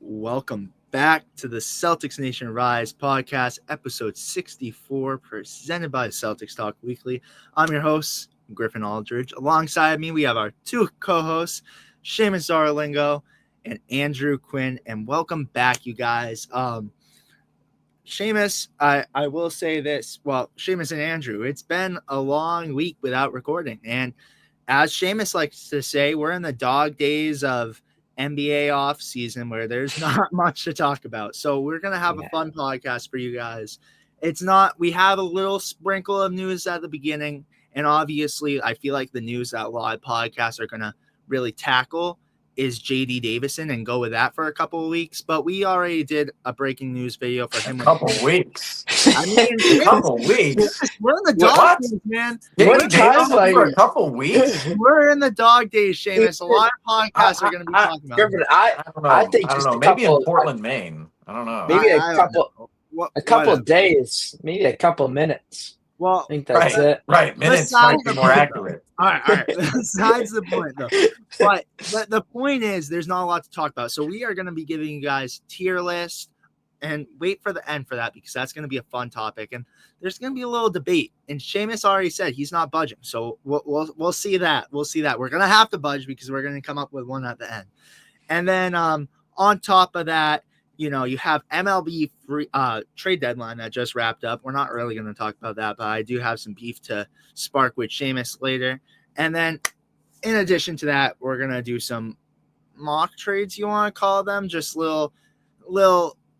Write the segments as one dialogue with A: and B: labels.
A: Welcome back to the Celtics Nation Rise podcast, episode 64, presented by Celtics Talk Weekly. I'm your host, Griffin Aldrich. Alongside me, we have our two co-hosts, Seamus Zarlingo and Andrew Quinn. And welcome back, you guys. Seamus, I will say this. Well, Seamus and Andrew, it's been a long week without recording. And as Seamus likes to say, we're in the dog days of NBA off season where there's not much to talk about. So we're going to have a fun podcast for you guys. We have a little sprinkle of news at the beginning. And obviously, I feel like the news that a lot of podcasts are going to really tackle is JD Davison and go with that for a couple of weeks. But we already did a breaking news video for him.
B: A couple weeks.
A: I mean,
B: a couple weeks.
A: We're in the dog days, man.
B: We're for a couple weeks.
A: We're in the dog days, Seamus. A lot of podcasts are going to be talking about it.
C: I don't know.
B: Maybe in Portland, Maine. I don't know.
C: Maybe a couple of days. Maybe a couple minutes.
A: Well,
C: I think that's it.
B: Right. Minutes might be more accurate.
A: All right. Besides the point, though. But the point is, there's not a lot to talk about. So we are going to be giving you guys tier list, and wait for the end for that because that's going to be a fun topic. And there's going to be a little debate. And Seamus already said he's not budging, so we'll see that. We'll see that. We're going to have to budge because we're going to come up with one at the end. And then on top of that, you have MLB free trade deadline that just wrapped up. We're not really going to talk about that, but I do have some beef to spark with Seamus later. And then in addition to that, we're going to do some mock trades, you want to call them, just little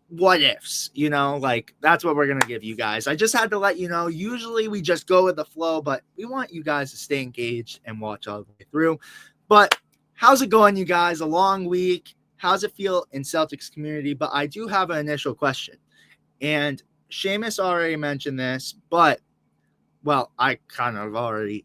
A: what ifs, like that's what we're going to give you guys. I just had to let you know, usually we just go with the flow, but we want you guys to stay engaged and watch all the way through. But how's it going, you guys? A long week. How's it feel in Celtics community? But I do have an initial question. And Seamus already mentioned this, but, well, I kind of already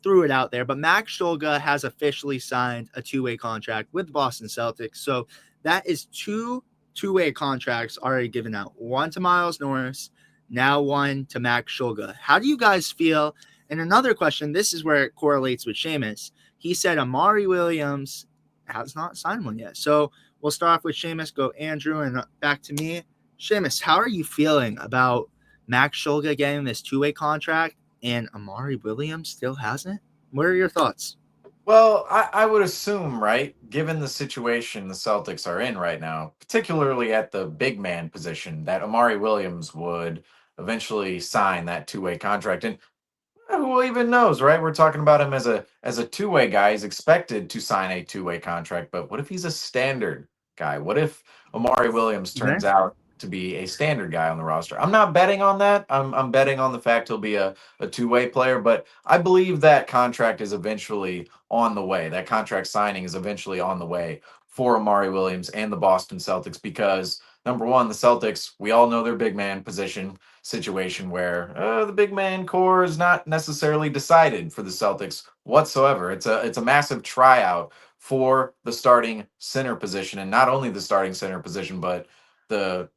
A: threw it out there. But Max Shulga has officially signed a two-way contract with the Boston Celtics. So that is two-way contracts already given out. One to Miles Norris, now one to Max Shulga. How do you guys feel? And another question, this is where it correlates with Seamus. He said Amari Williams has not signed one yet. So we'll start off with Seamus, go Andrew, and back to me. Seamus, how are you feeling about Max Shulga getting this two-way contract and Amari Williams still hasn't? What are your thoughts?
B: Well, I would assume, right, given the situation the Celtics are in right now, particularly at the big man position, that Amari Williams would eventually sign that two-way contract. And who even knows, right? We're talking about him as a two-way guy. He's expected to sign a two-way contract, but what if he's a standard guy? What if Amari Williams turns out to be a standard guy on the roster? I'm not betting on that. I'm betting on the fact he'll be a two-way player, but I believe that contract is eventually on the way. That contract signing is eventually on the way for Amari Williams and the Boston Celtics because, number one, the Celtics, we all know their big man position situation where the big man core is not necessarily decided for the Celtics whatsoever. It's a massive tryout for the starting center position, and not only the starting center position, but the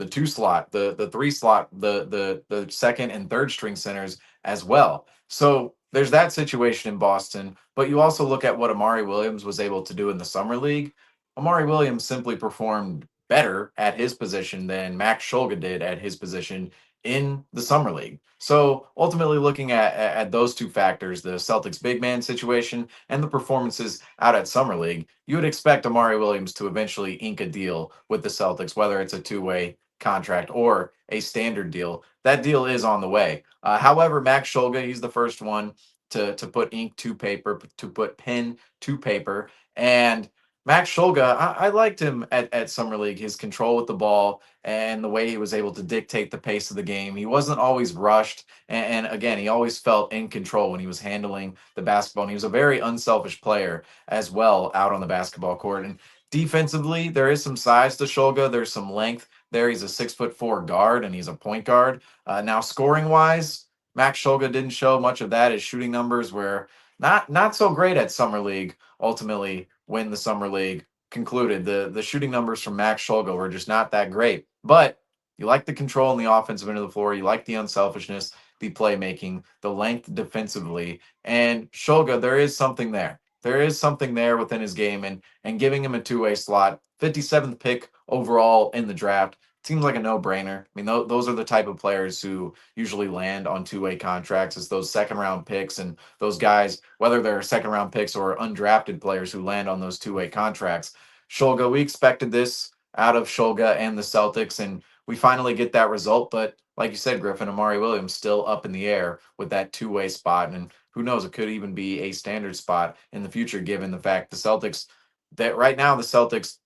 B: two slot, the three slot, the second and third string centers as well. So there's that situation in Boston, but you also look at what Amari Williams was able to do in the summer league. Amari Williams simply performed better at his position than Max Shulga did at his position in the summer league. So ultimately looking at those two factors, the Celtics big man situation and the performances out at summer league, you would expect Amari Williams to eventually ink a deal with the Celtics, whether it's a two-way contract or a standard deal. That deal is on the way. However, Max Shulga, he's the first one to put ink to paper, to put pen to paper. And Max Shulga, I liked him at Summer League, his control with the ball and the way he was able to dictate the pace of the game. He wasn't always rushed. And again, he always felt in control when he was handling the basketball. And he was a very unselfish player as well out on the basketball court. And defensively, there is some size to Shulga. There's some length there. He's a 6'4" guard and he's a point guard. Now, scoring wise, Max Shulga didn't show much of that. His shooting numbers were not so great at Summer League. Ultimately, when the Summer League concluded, the shooting numbers from Max Shulga were just not that great. But you like the control in the offensive end of the floor. You like the unselfishness, the playmaking, the length defensively. And Shulga, there is something there. there is something there within his game, and giving him a two-way slot, 57th pick overall in the draft, seems like a no-brainer. I mean, those are the type of players who usually land on two-way contracts. It's those second-round picks and those guys, whether they're second-round picks or undrafted players who land on those two-way contracts. Shulga, we expected this out of Shulga and the Celtics, and we finally get that result. But like you said, Griffin, Amari Williams still up in the air with that two-way spot, and who knows, it could even be a standard spot in the future, given the fact that right now the Celtics,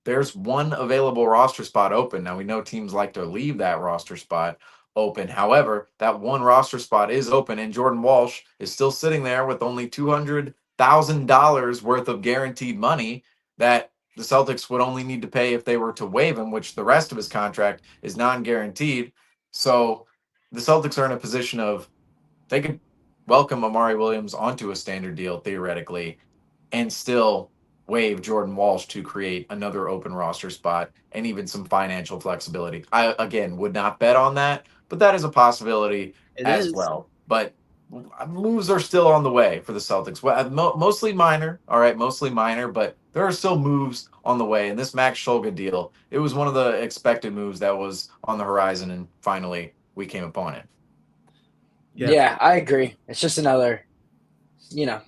B: there's one available roster spot open. Now we know teams like to leave that roster spot open. However, that one roster spot is open, and Jordan Walsh is still sitting there with only $200,000 worth of guaranteed money that the Celtics would only need to pay if they were to waive him, which the rest of his contract is non-guaranteed. So the Celtics are in a position of they could welcome Amari Williams onto a standard deal theoretically and still waive Jordan Walsh to create another open roster spot and even some financial flexibility. I, again, would not bet on that, but that is a possibility
A: It
B: as
A: is.
B: well. But moves are still on the way for the Celtics. Well, mostly minor, all right, mostly minor, but there are still moves on the way. And this Max Shulga deal, it was one of the expected moves that was on the horizon, and finally we came upon it.
C: Yeah, I agree. It's just another,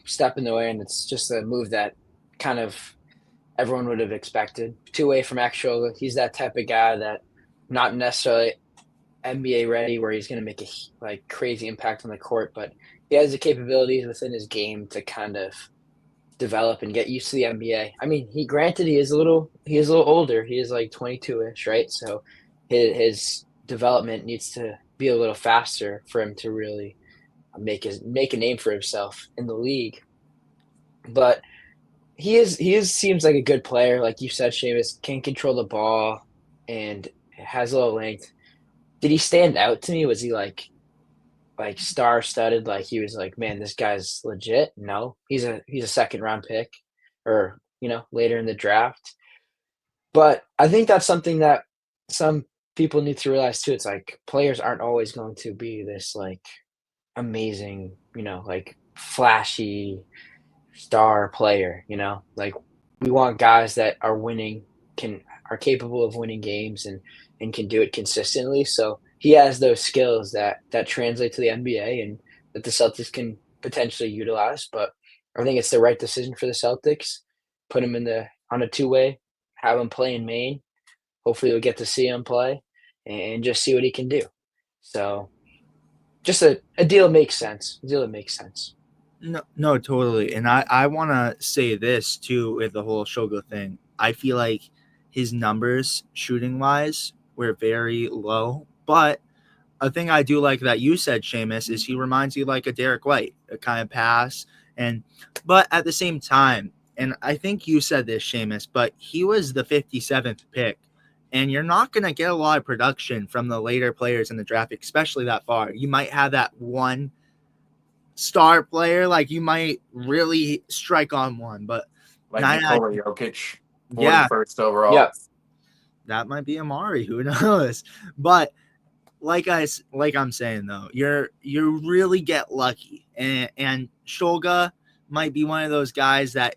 C: step in the way, and it's just a move that kind of everyone would have expected. Two-way from Max Shulga. He's that type of guy that not necessarily NBA ready where he's going to make a crazy impact on the court, but he has the capabilities within his game to kind of develop and get used to the NBA. I mean, he is a little older. He is like 22-ish, right? So his development needs to be a little faster for him to really make a name for himself in the league. But he seems like a good player, like you said, Seamus, can control the ball and has a little length. Did he stand out to me? Was he like star studded? Like he was like, man, this guy's legit? No, he's a second round pick, or later in the draft. But I think that's something that some people need to realize too. It's like players aren't always going to be this like amazing, like flashy star player. Like we want guys that are winning, are capable of winning games and can do it consistently. So he has those skills that translate to the NBA and that the Celtics can potentially utilize. But I think it's the right decision for the Celtics. Put him on a two-way, have him play in Maine. Hopefully we'll get to see him play and just see what he can do. So just a deal makes sense. A deal that makes sense.
A: No, totally. And I want to say this too with the whole Shogo thing. I feel like his numbers shooting wise were very low, but a thing I do like that you said, Seamus, is he reminds you like a Derek White, a kind of pass. But at the same time, and I think you said this, Seamus, but he was the 57th pick. And you're not going to get a lot of production from the later players in the draft, especially that far. You might have that one star player, like you might really strike on one, but
B: like Nikola Jokic, 41st overall.
C: Yeah,
A: that might be Amari. Who knows? But like I'm saying though, you really get lucky, and Shulga might be one of those guys that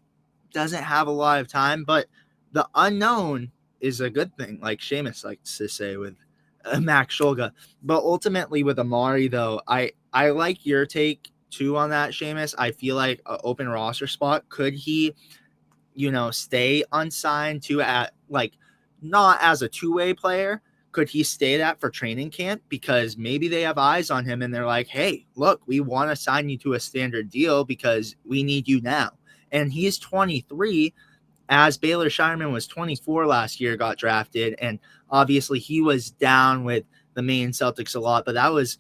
A: doesn't have a lot of time, but the unknown is a good thing, like Seamus likes to say with Max Shulga. But ultimately with Amari though, I like your take too on that, Seamus. I feel like an open roster spot, could he, stay unsigned to at like not as a two-way player? Could he stay that for training camp? Because maybe they have eyes on him and they're like, hey, look, we want to sign you to a standard deal because we need you now. And he's 23, as Baylor Shireman was 24 last year, got drafted. And obviously he was down with the Maine Celtics a lot, but that was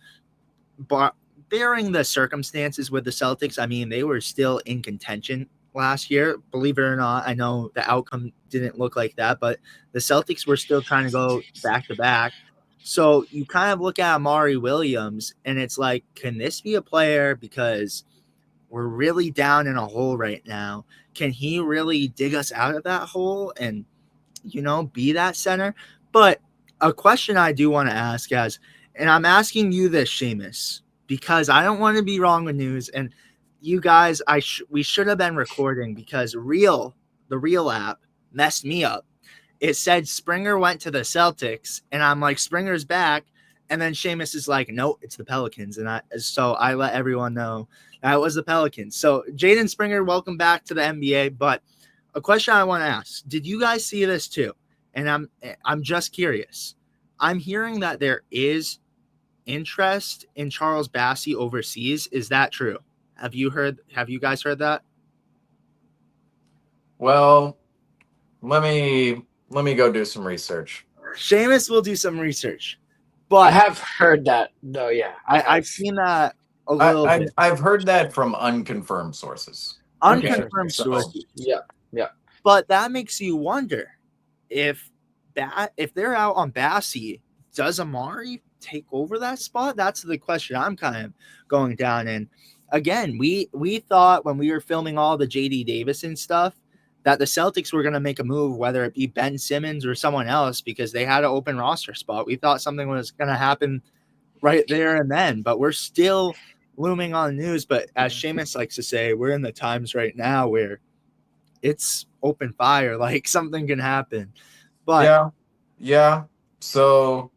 A: bearing the circumstances with the Celtics. I mean, they were still in contention last year, believe it or not. I know the outcome didn't look like that, but the Celtics were still trying to go back to back. So you kind of look at Amari Williams and it's like, can this be a player? Because we're really down in a hole right now. Can he really dig us out of that hole and, be that center? But a question I do want to ask and I'm asking you this, Seamus, because I don't want to be wrong with news. And you guys, we should have been recording because the Real app messed me up. It said Springer went to the Celtics, and I'm like, Springer's back. And then Seamus is like, no, it's the Pelicans. And so I let everyone know that was the Pelicans. So Jaden Springer, welcome back to the NBA. But a question I want to ask, did you guys see this too? And I'm just curious. I'm hearing that there is interest in Charles Bassey overseas. Is that true? Have you guys heard that?
B: Well, let me go do some research.
A: Seamus will do some research. But
C: I have heard that though, yeah.
A: I've seen that a little bit.
B: I've heard that from unconfirmed sources.
A: Unconfirmed
B: so-
A: sources.
C: Yeah.
A: But that makes you wonder if they're out on Bassey, does Amari take over that spot? That's the question I'm kind of going down. And again, we thought when we were filming all the JD Davison stuff that the Celtics were going to make a move, whether it be Ben Simmons or someone else, because they had an open roster spot. We thought something was going to happen right there and then, but we're still looming on the news. But as Seamus likes to say, we're in the times right now where it's open fire, like something can happen. But
B: yeah. So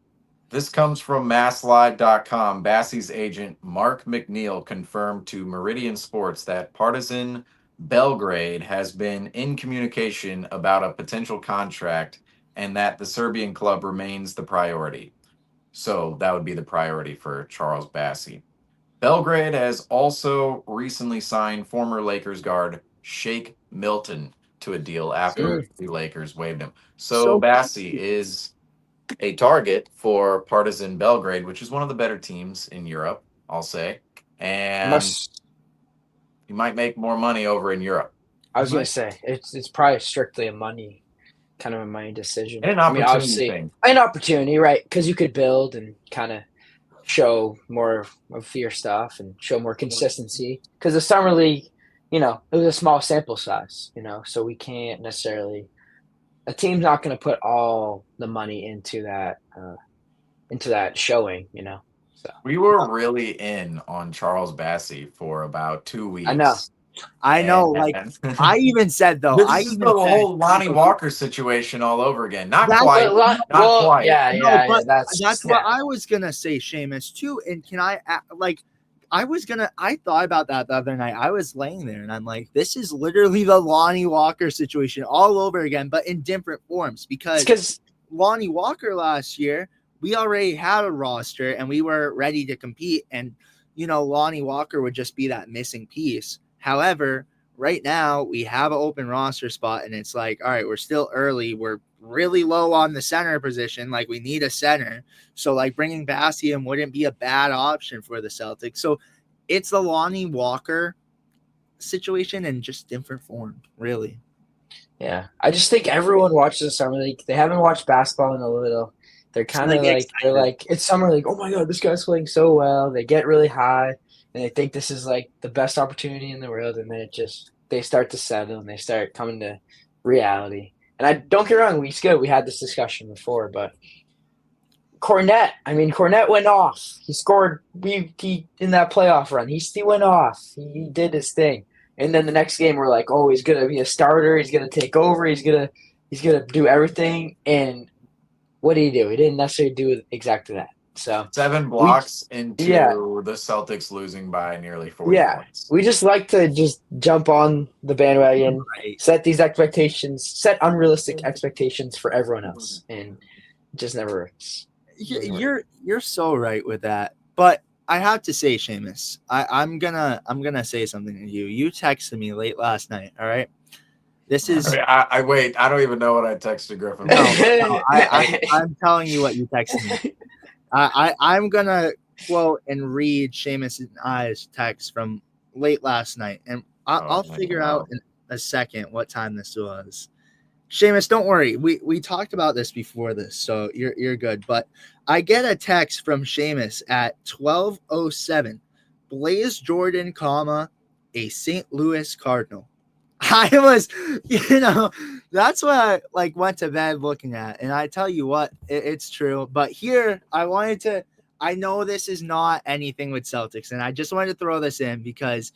B: this comes from masslide.com. Bassey's agent Mark McNeil confirmed to Meridian Sports that Partizan Belgrade has been in communication about a potential contract and that the Serbian club remains the priority. So that would be the priority for Charles Bassey. Belgrade has also recently signed former Lakers guard Shake Milton to a deal after the Lakers waived him. So Bassey is a target for Partizan Belgrade, which is one of the better teams in Europe, I'll say. And you might make more money over in Europe.
C: I was going to say, it's probably strictly a money decision.
B: And an opportunity thing.
C: An opportunity, right? Because you could build and kind of show more of your stuff and show more consistency. Because the summer league, it was a small sample size, so we can't necessarily. A team's not going to put all the money into that showing, So
B: we were really in on Charles Bassey for about 2 weeks.
C: I know.
A: Like I even said though,
B: this is the whole Lonnie Walker situation all over again. Not quite.
C: Yeah.
A: That's what I was gonna say, Seamus, too. And can I I thought about that the other night. I was laying there and I'm like, this is literally the Lonnie Walker situation all over again, but in different forms. Because Lonnie Walker last year, we already had a roster and we were ready to compete. And, Lonnie Walker would just be that missing piece. However, right now we have an open roster spot and it's like, all right, we're still early. We're really low on the center position. Like we need a center. So like bringing Bassey in wouldn't be a bad option for the Celtics. So it's the Lonnie Walker situation in just different form, really.
C: Yeah. I just think everyone watches the summer league. They haven't watched basketball in a little. They're kind of like, it's summer league. Oh my God, this guy's playing so well. They get really high and they think this is like the best opportunity in the world. And then they start to settle and they start coming to reality. And I don't get wrong, we had this discussion before, but Cornette went off. He scored he in that playoff run. He went off. He did his thing. And then the next game we're like, oh, he's gonna be a starter, he's gonna take over, he's gonna do everything. And what did he do? He didn't necessarily do exactly that. So
B: 7 blocks into the Celtics losing by nearly 40 points.
C: We just like to just jump on the bandwagon, set these expectations, set unrealistic expectations for everyone else, and it just never works.
A: You're so right with that. But I have to say, Seamus, I'm gonna say something to you. You texted me late last night, all right? This is
B: I wait, I don't even know what I texted Griffin.
A: No, I'm telling you what you texted me. I'm gonna quote and read Seamus and I's text from late last night, and I'll figure out in a second what time this was. Seamus, don't worry. We talked about this before this, so you're good. But I get a text from Seamus at 12:07. Blaze Jordan, a St. Louis Cardinal. I was, that's what I went to bed looking at. And I tell you what, it's true. But here, I know this is not anything with Celtics. And I just wanted to throw this in because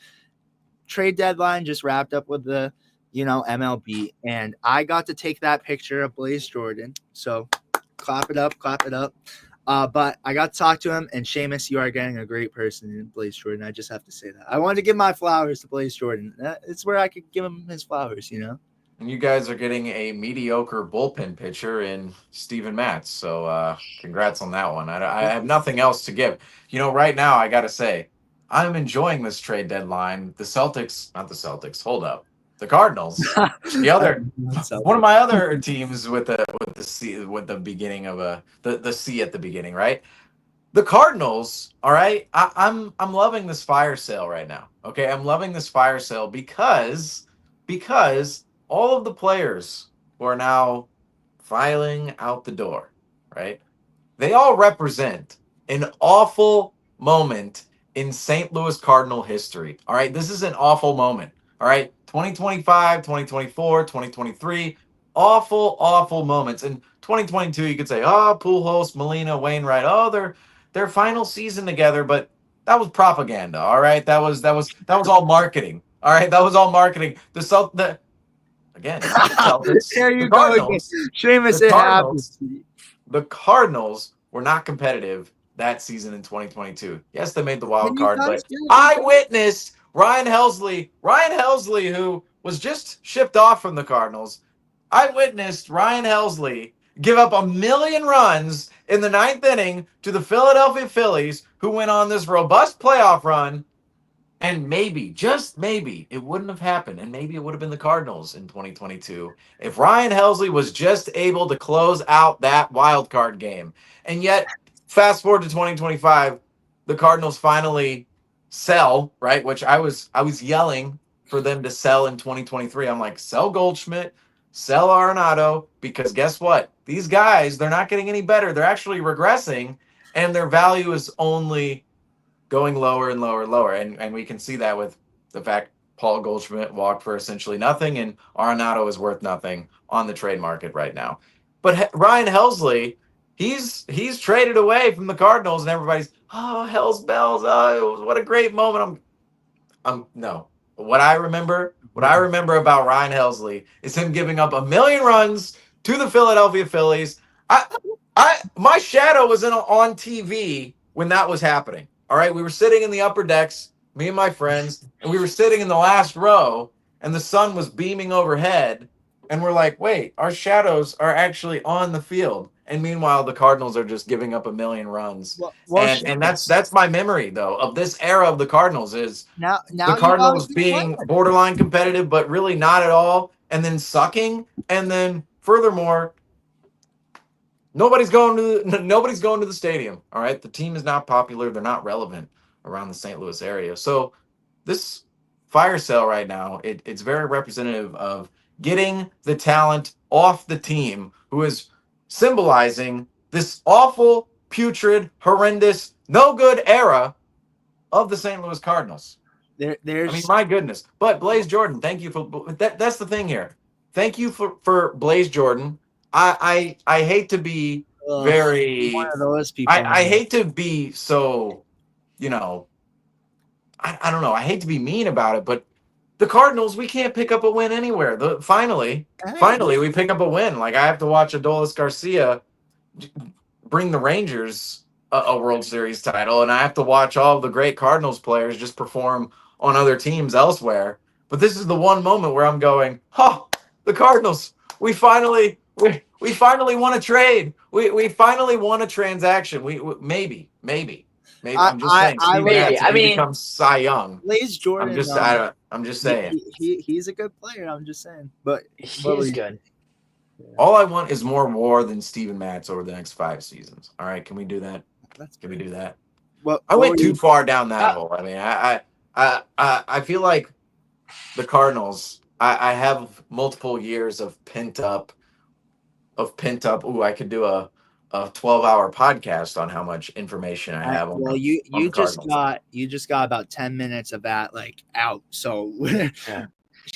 A: trade deadline just wrapped up with the, MLB, and I got to take that picture of Blaze Jordan. So clap it up, clap it up. But I got to talk to him, and Seamus, you are getting a great person in Blaze Jordan. I just have to say that. I wanted to give my flowers to Blaze Jordan. It's where I could give him his flowers,
B: And you guys are getting a mediocre bullpen pitcher in Steven Matz. So congrats on that one. I have nothing else to give. Right now, I got to say, I'm enjoying this trade deadline. The Celtics, not the Celtics, hold up. The Cardinals, the other one of my other teams with the C, with the beginning of the C at the beginning, right? The Cardinals, all right. I'm loving this fire sale right now. Okay, I'm loving this fire sale because all of the players who are now filing out the door, right? They all represent an awful moment in St. Louis Cardinal history. All right, this is an awful moment. All right, 2025, 2024, 2023, awful moments. In 2022, you could say, oh, Pujols, Molina, Wainwright, oh, their final season together, but that was propaganda. All right, that was all marketing. All right, that was all marketing. Again, the Celtics,
A: there you
B: the
A: go again.
B: Cardinals,
A: Seamus,
B: the
A: it
B: Cardinals,
A: happens.
B: the Cardinals were not competitive that season in 2022. Yes, they made the wild card, but I witnessed Ryan Helsley, who was just shipped off from the Cardinals. I witnessed Ryan Helsley give up 1,000,000 runs in the 9th inning to the Philadelphia Phillies, who went on this robust playoff run. And maybe, just maybe, it wouldn't have happened. And maybe it would have been the Cardinals in 2022 if Ryan Helsley was just able to close out that wild card game. And yet, fast forward to 2025, the Cardinals finally sell, right? Which I was yelling for them to sell in 2023. I'm like, sell Goldschmidt, sell Arenado, because guess what? These guys, they're not getting any better. They're actually regressing, and their value is only going lower and lower and lower. And we can see that with the fact Paul Goldschmidt walked for essentially nothing, and Arenado is worth nothing on the trade market right now. But Ryan Helsley, he's traded away from the Cardinals, and everybody's, oh, Hell's Bells, oh, what a great moment. No. What I remember about Ryan Helsley is him giving up 1,000,000 runs to the Philadelphia Phillies. My shadow was on TV when that was happening. All right, we were sitting in the upper decks, me and my friends, and we were sitting in the last row, and the sun was beaming overhead, and we're like, wait, our shadows are actually on the field. And meanwhile, the Cardinals are just giving up 1,000,000 runs. And that's my memory, though, of this era of the Cardinals is
A: now
B: the Cardinals being borderline competitive, but really not at all, and then sucking. And then furthermore, nobody's going to the stadium. All right. The team is not popular. They're not relevant around the St. Louis area. So this fire sale right now, it's very representative of getting the talent off the team who is symbolizing this awful, putrid, horrendous, no good era of the St. Louis Cardinals. I mean, my goodness. But Blaze Jordan, thank you for that. That's the thing here. Thank you for Blaze Jordan. I hate to be very
A: one of those people.
B: I hate to be so, I don't know. I hate to be mean about it, but the Cardinals, we can't pick up a win anywhere. Finally, we pick up a win. Like, I have to watch Adolis Garcia bring the Rangers a World Series title, and I have to watch all of the great Cardinals players just perform on other teams elsewhere. But this is the one moment where I'm going, the Cardinals, we finally won a trade. We finally won a transaction. We maybe. I'm just saying. He becomes Cy Young.
A: Blaze Jordan.
B: I'm just saying.
A: He's a good player. I'm just saying. But
C: he is good.
B: All I want is more WAR than Steven Matz over the next 5 seasons. All right, can we do that? Can we do that?
A: Well,
B: I went too far down that hole. I mean, I feel like the Cardinals. I have multiple years of pent up. Ooh, I could do a 12-hour podcast on how much information I have on.
A: Well, you just got about 10 minutes of that out. So,
C: yeah.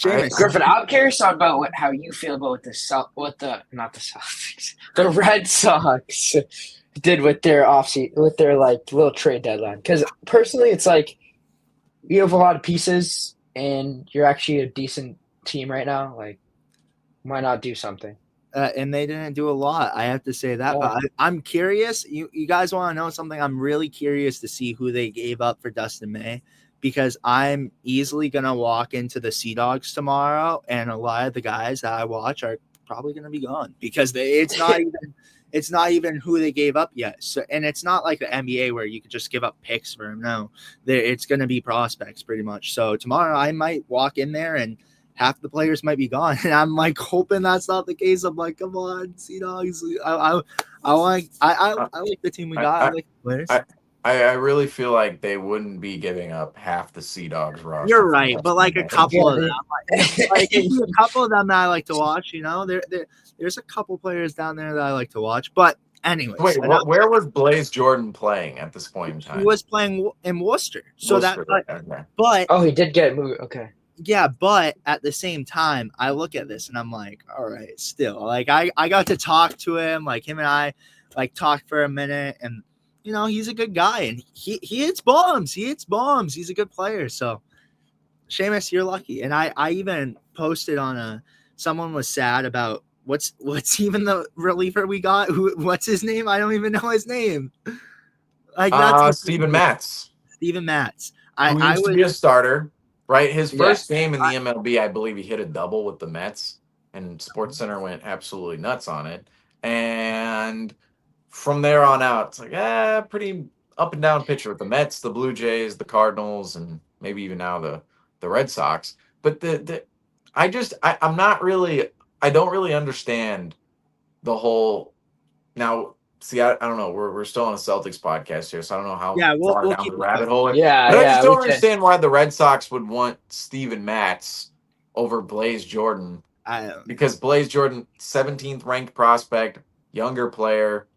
C: Griffin, I'm curious about how you feel about the Red Sox did with their offseason, with their little trade deadline. Because personally, it's you have a lot of pieces and you're actually a decent team right now, like, why not do something?
A: And they didn't do a lot. I have to say that. But I'm curious. You guys want to know something? I'm really curious to see who they gave up for Dustin May, because I'm easily going to walk into the Sea Dogs tomorrow, and a lot of the guys that I watch are probably going to be gone because it's not even who they gave up yet. So, and it's not like the NBA where you could just give up picks for him. No, it's going to be prospects pretty much. So tomorrow I might walk in there and half the players might be gone, and I'm like hoping that's not the case. I'm like, come on, Sea Dogs. I like the team we got. I like the players.
B: I really feel like they wouldn't be giving up half the Sea Dogs roster.
A: You're right, but like a couple of them, like a couple of them that I like to watch. You know, there's a couple players down there that I like to watch. But anyways,
B: wait, where was Blaze Jordan playing at this point in time?
A: He was playing in Worcester. So
B: Worcester,
A: but
C: he did get moved. Okay.
A: Yeah, but at the same time, I look at this and I'm like, all right, still, like I got to talk to him, like him and I like talked for a minute, and you know, he's a good guy, and he hits bombs. He hits bombs. He's a good player. So Seamus, you're lucky. And I even posted on someone was sad about what's even the reliever we got. What's his name? I don't even know his name. Like that's
B: Steven Matz.
A: Steven Matz.
B: I used to be a starter. Right, his first game in the MLB, I believe he hit a double with the Mets, and SportsCenter went absolutely nuts on it. And from there on out, it's like, pretty up and down pitcher with the Mets, the Blue Jays, the Cardinals, and maybe even now the Red Sox. But I don't really understand the whole now. See, I don't know. We're still on a Celtics podcast here, so I don't know how far down the rabbit hole. But I just don't understand why the Red Sox would want Steven Matz over Blaze Jordan. Because Blaze Jordan, 17th ranked prospect, younger player.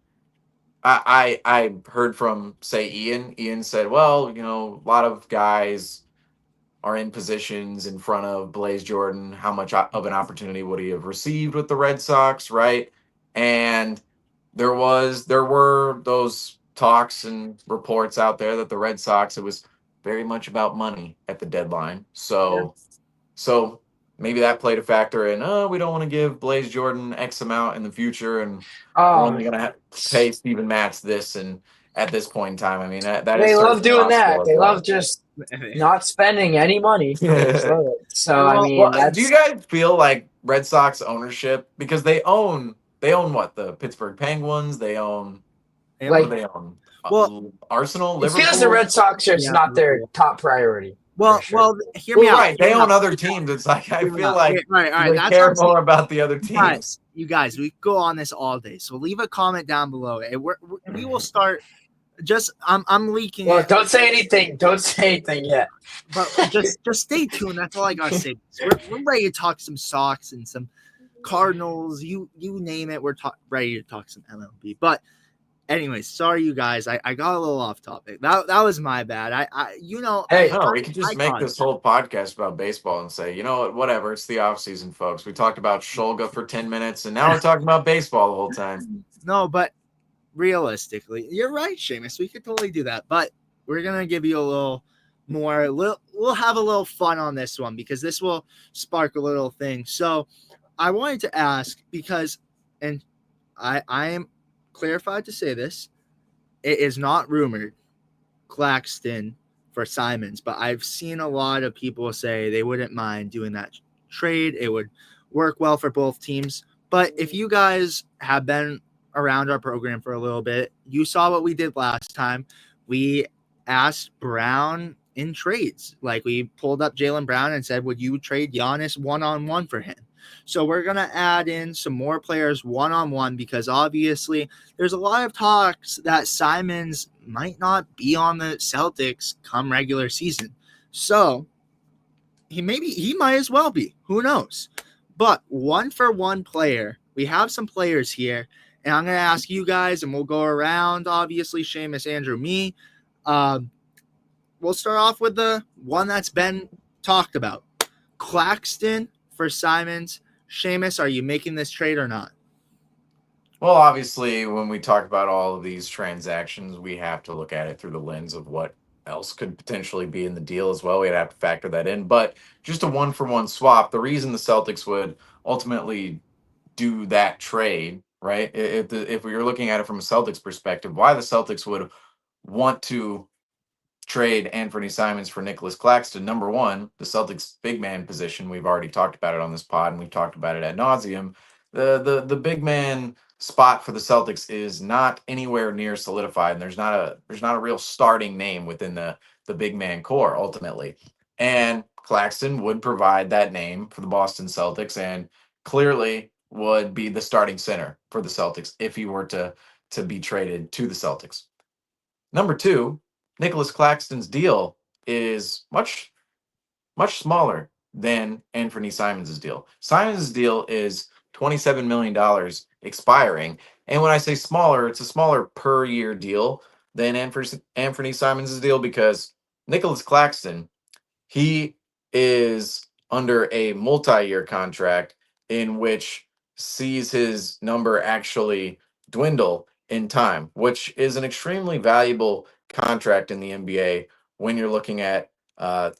B: I heard from, say, Ian. Ian said, well, you know, a lot of guys are in positions in front of Blaze Jordan. How much of an opportunity would he have received with the Red Sox, right? And there were those talks and reports out there that the Red Sox, it was very much about money at the deadline. So maybe that played a factor in, we don't want to give Blaze Jordan X amount in the future, and we're only going to have to pay Steven Matz this, and at this point in time, I mean,
C: they love doing that. They love just not spending any money. So I mean,
B: do you guys feel like Red Sox ownership, because they own what? The Pittsburgh Penguins. They own Arsenal. Liverpool.
C: It feels the Red Sox are not their top priority.
A: Hear me out.
B: Right, they own other teams. It's like I feel like they care more about the other teams.
A: You guys, we go on this all day. So leave a comment down below, and we will start. Just I'm leaking.
C: Well, don't say anything. Don't say anything yet.
A: But just stay tuned. That's all I gotta say. We're ready to talk some Sox and some Cardinals. You name it. We're ready to talk some MLB. But anyways, sorry you guys. I got a little off topic. That was my bad.
B: We could just make this whole podcast about baseball and say, you know what, whatever. It's the off season, folks. We talked about Shulga for 10 minutes, and now we're talking about baseball the whole time.
A: No, but realistically, you're right, Seamus. We could totally do that, but we're gonna give you a little more. We'll have a little fun on this one because this will spark a little thing. So, I wanted to ask because, and I am clarified to say this, it is not rumored Claxton for Simons, but I've seen a lot of people say they wouldn't mind doing that trade. It would work well for both teams. But if you guys have been around our program for a little bit, you saw what we did last time. We asked Brown in trades. Like we pulled up Jaylen Brown and said, would you trade Giannis one-on-one for him? So we're going to add in some more players one-on-one because obviously there's a lot of talks that Simons might not be on the Celtics come regular season. So he might as well be. Who knows? But one-for-one player, we have some players here. And I'm going to ask you guys, and we'll go around, obviously, Seamus, Andrew, me. We'll start off with the one that's been talked about. Claxton for Simons. Seamus, are you making this trade or not?
B: Well, obviously, when we talk about all of these transactions, we have to look at it through the lens of what else could potentially be in the deal as well. We'd have to factor that in. But just a 1-for-1 swap, the reason the Celtics would ultimately do that trade, right? If we were looking at it from a Celtics perspective, why the Celtics would want to trade Anfernee Simons for Nicholas Claxton. Number one, the Celtics big man position. We've already talked about it on this pod, and we've talked about it ad nauseum. The big man spot for the Celtics is not anywhere near solidified, and there's not a real starting name within the big man core ultimately. And Claxton would provide that name for the Boston Celtics, and clearly would be the starting center for the Celtics if he were to be traded to the Celtics. Number two, Nicholas Claxton's deal is much smaller than Anthony Simons' deal. Simons' deal is $27 million expiring. And when I say smaller, it's a smaller per year deal than Anthony Simons' deal because Nicholas Claxton, he is under a multi-year contract in which sees his number actually dwindle in time, which is an extremely valuable contract in the NBA when you're looking at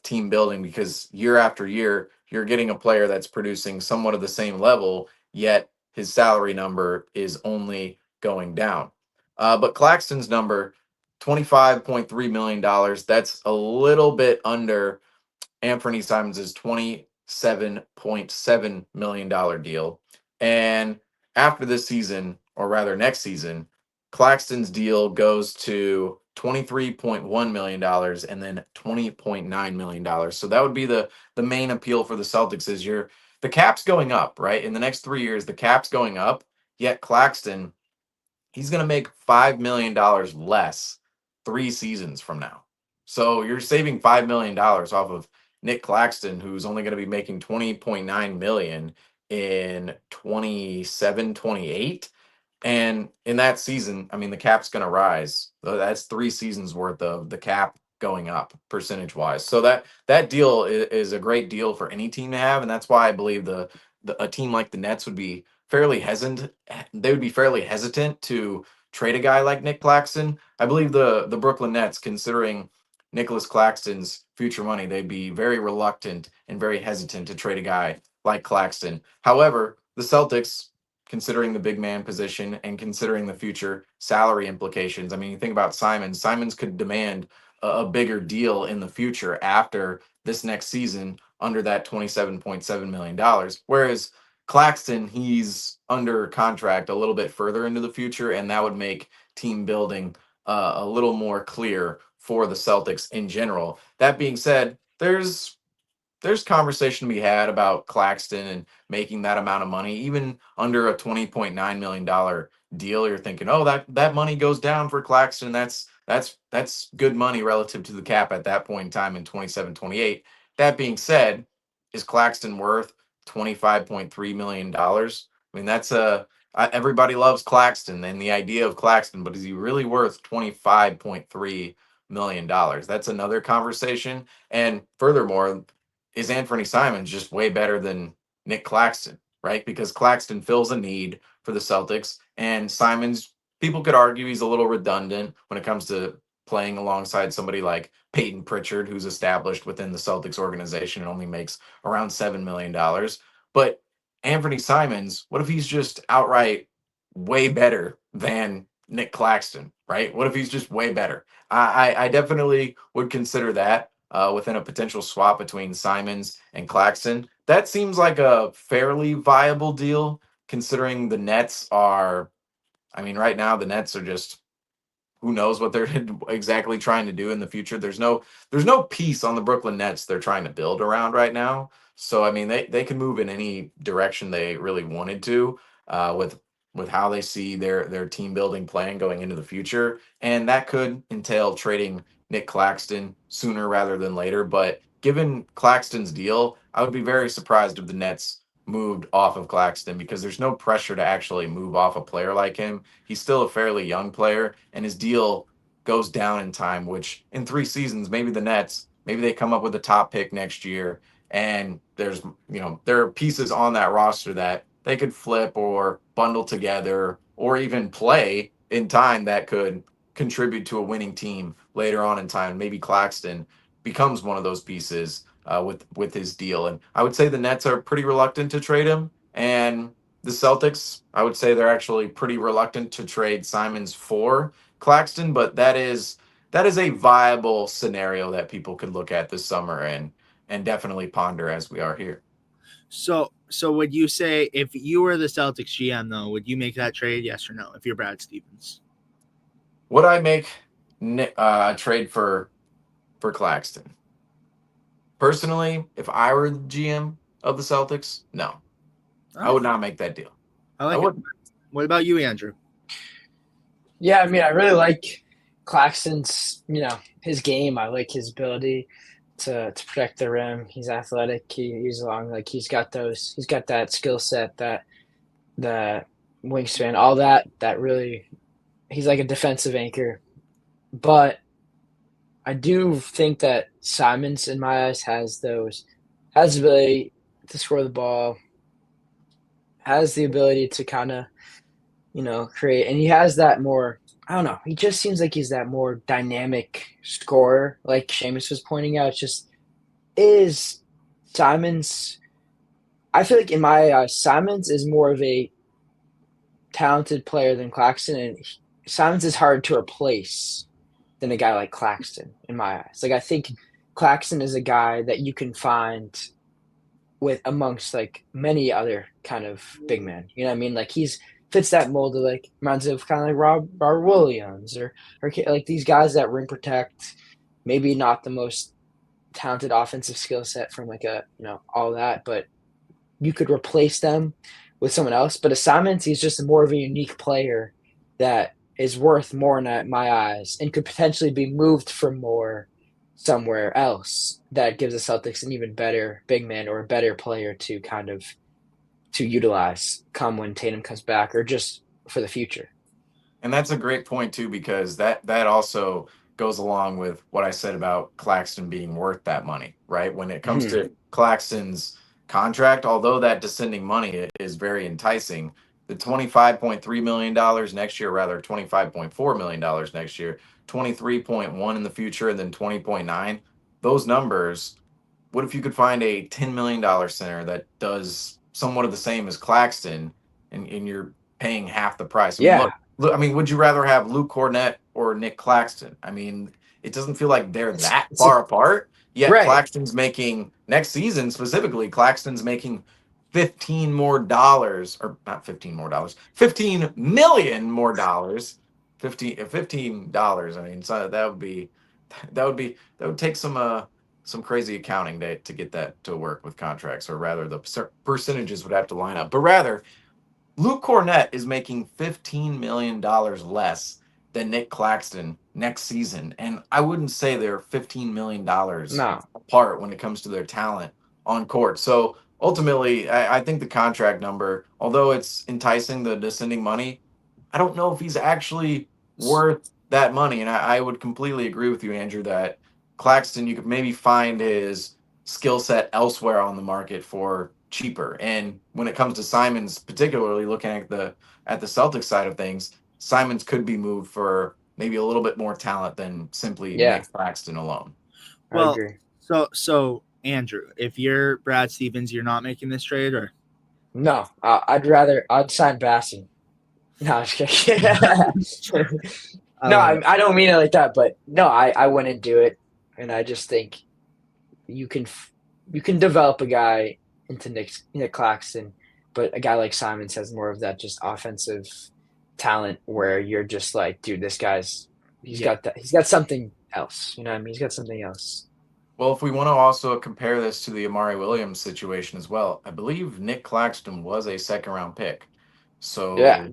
B: team building because year after year you're getting a player that's producing somewhat of the same level, yet his salary number is only going down. But Claxton's number, $25.3 million, that's a little bit under Anthony Simons' $27.7 million deal. And after this season, or rather next season, Claxton's deal goes to $23.1 million and then $20.9 million. So that would be the main appeal for the Celtics is the cap's going up, right? In the next 3 years, the cap's going up, yet Claxton, he's going to make $5 million less 3 seasons from now. So you're saving $5 million off of Nick Claxton, who's only going to be making 20.9 million in 27, 28. And in that season, I mean, the cap's going to rise. So that's 3 seasons worth of the cap going up percentage wise. So that deal is a great deal for any team to have. And that's why I believe a team like the Nets would be fairly hesitant. They would be fairly hesitant to trade a guy like Nick Claxton. I believe the Brooklyn Nets, considering Nicholas Claxton's future money, they'd be very reluctant and very hesitant to trade a guy like Claxton. However, the Celtics, considering the big man position and considering the future salary implications, I mean, you think about Simons. Simons could demand a bigger deal in the future after this next season under that $27.7 million. Whereas Claxton, he's under contract a little bit further into the future, and that would make team building a little more clear for the Celtics in general. That being said, there's conversation to be had about Claxton and making that amount of money, even under a $20.9 million deal. You're thinking, oh, that money goes down for Claxton. That's good money relative to the cap at that point in time in 27, 28. That being said, is Claxton worth $25.3 million? I mean, everybody loves Claxton and the idea of Claxton, but is he really worth $25.3 million? That's another conversation. And furthermore, is Anthony Simons just way better than Nick Claxton, right? Because Claxton fills a need for the Celtics, and Simons, people could argue he's a little redundant when it comes to playing alongside somebody like Peyton Pritchard, who's established within the Celtics organization and only makes around $7 million. But Anthony Simons, what if he's just outright way better than Nick Claxton, right? What if he's just way better? I definitely would consider that within a potential swap between Simons and Claxton. That seems like a fairly viable deal considering the Nets are, I mean, right now the Nets are just, who knows what they're exactly trying to do in the future. There's no piece on the Brooklyn Nets they're trying to build around right now. So I mean they can move in any direction they really wanted to with how they see their team building plan going into the future. And that could entail trading Nick Claxton sooner rather than later. But given Claxton's deal, I would be very surprised if the Nets moved off of Claxton because there's no pressure to actually move off a player like him. He's still a fairly young player, and his deal goes down in time, which in 3 seasons, maybe the Nets, maybe they come up with a top pick next year, and there are pieces on that roster that they could flip or bundle together or even play in time that could contribute to a winning team later on in time. Maybe Claxton becomes one of those pieces with his deal. And I would say the Nets are pretty reluctant to trade him. And the Celtics, I would say they're actually pretty reluctant to trade Simons for Claxton, but that is a viable scenario that people could look at this summer and definitely ponder as we are here.
A: So would you say, if you were the Celtics GM though, would you make that trade? Yes or no? If you're Brad Stevens,
B: would I make a trade for Claxton? Personally, if I were the GM of the Celtics, no, I would not make that deal.
A: I like it. What about you, Andrew?
C: Yeah, I mean, I really like Claxton's, his game. I like his ability to protect the rim. He's athletic. He's long. Like he's got that skill set, that wingspan, all that really. He's like a defensive anchor, but I do think that Simons, in my eyes, has the ability to score the ball, has the ability to kind of, create, and he has that more. I don't know. He just seems like he's that more dynamic scorer, like Seamus was pointing out. It's just is Simons. I feel like in my eyes, Simons is more of a talented player than Claxton, and Simons is hard to replace than a guy like Claxton in my eyes. Like I think Claxton is a guy that you can find with amongst like many other kind of big men. You know what I mean? Like he's fits that mold of like reminds of kind of like Robert Williams or like these guys that rim protect, maybe not the most talented offensive skill set from like all that, but you could replace them with someone else. But Simons, he's just more of a unique player that is worth more in my eyes and could potentially be moved for more somewhere else that gives the Celtics an even better big man or a better player to kind of to utilize come when Tatum comes back or just for the future.
B: And that's a great point too, because that also goes along with what I said about Claxton being worth that money, right? When it comes to Claxton's contract, although that descending money is very enticing, the $25.3 million next year, rather $25.4 million next year, 23.1 in the future, and then 20.9, those numbers, what if you could find a $10 million center that does somewhat of the same as Claxton and you're paying half the price? I mean, look, I mean, would you rather have Luke Cornett or Nick Claxton? I mean, it doesn't feel like they're that far apart. Yet right. Claxton's making next season specifically. Claxton's making $15 million more. $15 million more. $15. I mean, so that would take some crazy accounting to get that to work with contracts, or rather, the percentages would have to line up. But rather, Luke Cornett is making $15 million less than Nick Claxton next season. And I wouldn't say they're $15 million apart when it comes to their talent on court. So ultimately, I think the contract number, although it's enticing, the descending money, I don't know if he's actually worth that money. And I would completely agree with you, Andrew, that Claxton, you could maybe find his skill set elsewhere on the market for cheaper. And when it comes to Simons, particularly looking at the Celtics side of things, Simons could be moved for maybe a little bit more talent than simply Nick Claxton alone.
A: Well, I agree. So Andrew, if you're Brad Stevens, you're not making this trade, or
C: no? I'd sign Bassie. No, I'm just kidding. No, I don't mean it like that, but no, I wouldn't do it, and I just think you can develop a guy into Nick Claxton, but a guy like Simons has more of that just offensive talent where you're just like, dude, this guy's he's got something else. You know what I mean? He's got something else.
B: Well, if we want to also compare this to the Amari Williams situation as well, I believe Nick Claxton was a second-round pick. So yeah,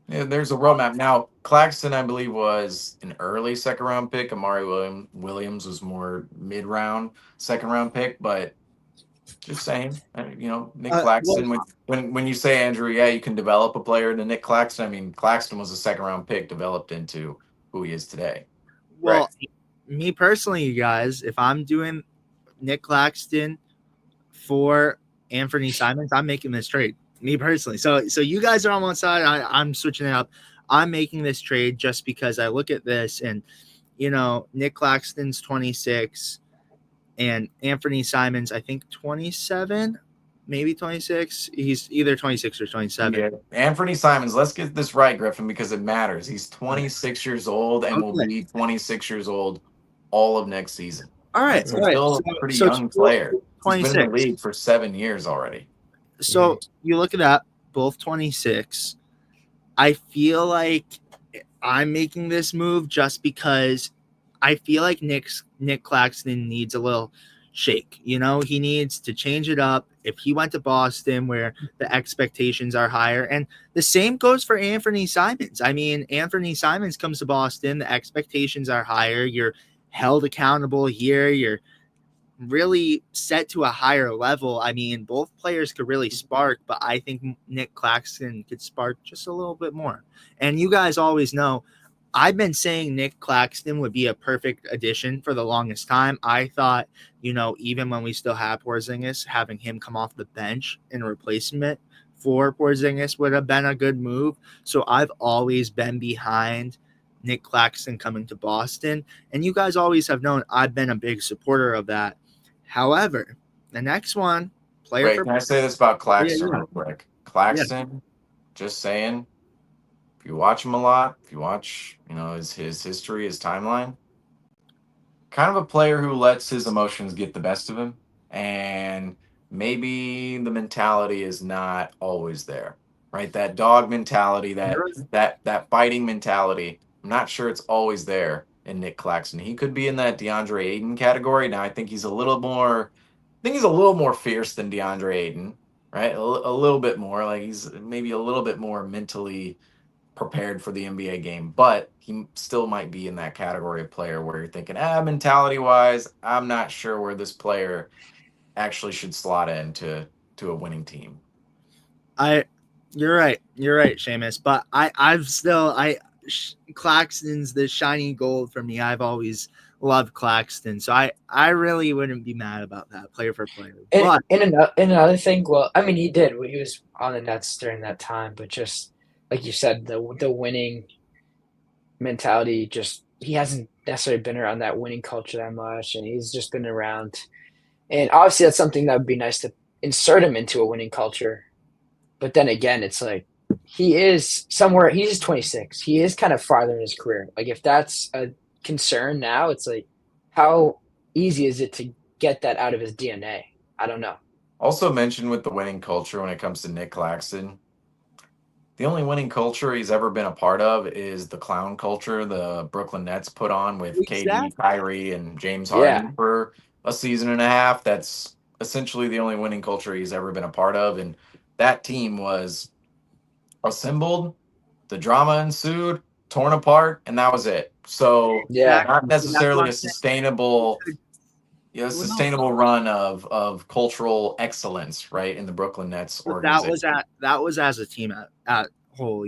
B: there's a roadmap. Now, Claxton, I believe, was an early second-round pick. Amari Williams was more mid-round second-round pick, but just saying, Nick Claxton, when you say, Andrew, you can develop a player into Nick Claxton. I mean, Claxton was a second-round pick developed into who he is today.
A: Well, right. Me personally, you guys, if I'm doing Nick Claxton for anfernee Simons, I'm making this trade. Me personally. So you guys are on one side. I'm switching it up. I'm making this trade just because I look at this, and Nick Claxton's 26 and Anfernee Simons, I think 27, maybe 26. He's either 26 or 27.
B: Yeah, Anfernee Simons. Let's get this right, Griffin, because it matters. He's 26 years old and will be 26 years old all of next season.
A: All right.
B: So still a pretty young player. He's been in the league for 7 years already.
A: So you look at that, both 26. I feel like I'm making this move just because I feel like Nick Claxton needs a little shake. He needs to change it up. If he went to Boston where the expectations are higher, and the same goes for Anfernee Simons. I mean, Anfernee Simons comes to Boston, the expectations are higher. You're held accountable here. You're really set to a higher level. I mean, both players could really spark, but I think Nick Claxton could spark just a little bit more. And you guys always know, I've been saying Nick Claxton would be a perfect addition for the longest time. I thought, even when we still have Porzingis, having him come off the bench in replacement for Porzingis would have been a good move. So I've always been behind Nick Claxton coming to Boston. And you guys always have known I've been a big supporter of that. However, the next one,
B: Can I say this about Claxton real quick? Claxton, just saying, if you watch him a lot, if you watch, his history, his timeline, kind of a player who lets his emotions get the best of him, and maybe the mentality is not always there, right? That dog mentality, that fighting mentality. I'm not sure it's always there in Nick Claxton. He could be in that DeAndre Ayton category. Now, I think he's a little more fierce than DeAndre Ayton, right? A little bit more. Like he's maybe a little bit more mentally prepared for the NBA game, but he still might be in that category of player where you're thinking, mentality wise, I'm not sure where this player actually should slot into a winning team.
A: You're right, Seamus. But Claxton's the shiny gold for me. I've always loved Claxton, so I really wouldn't be mad about that player for player.
C: And another thing, well, I mean, he did when he was on the Nets during that time, but just like you said, the winning mentality, just he hasn't necessarily been around that winning culture that much, and he's just been around. And obviously, that's something that would be nice to insert him into a winning culture. But then again, it's like he is somewhere. He's 26. He is kind of farther in his career. Like if that's a concern now, it's like how easy is it to get that out of his DNA? I don't know.
B: Also mentioned with the winning culture when it comes to Nick Claxton, the only winning culture he's ever been a part of is the clown culture the Brooklyn Nets put on with KD, Kyrie, and James Harden for a season and a half. That's essentially the only winning culture he's ever been a part of. And that team was assembled, the drama ensued, torn apart, and that was it. So not necessarily a sustainable run of cultural excellence, right, in the Brooklyn Nets organization.
A: That was as a team at whole,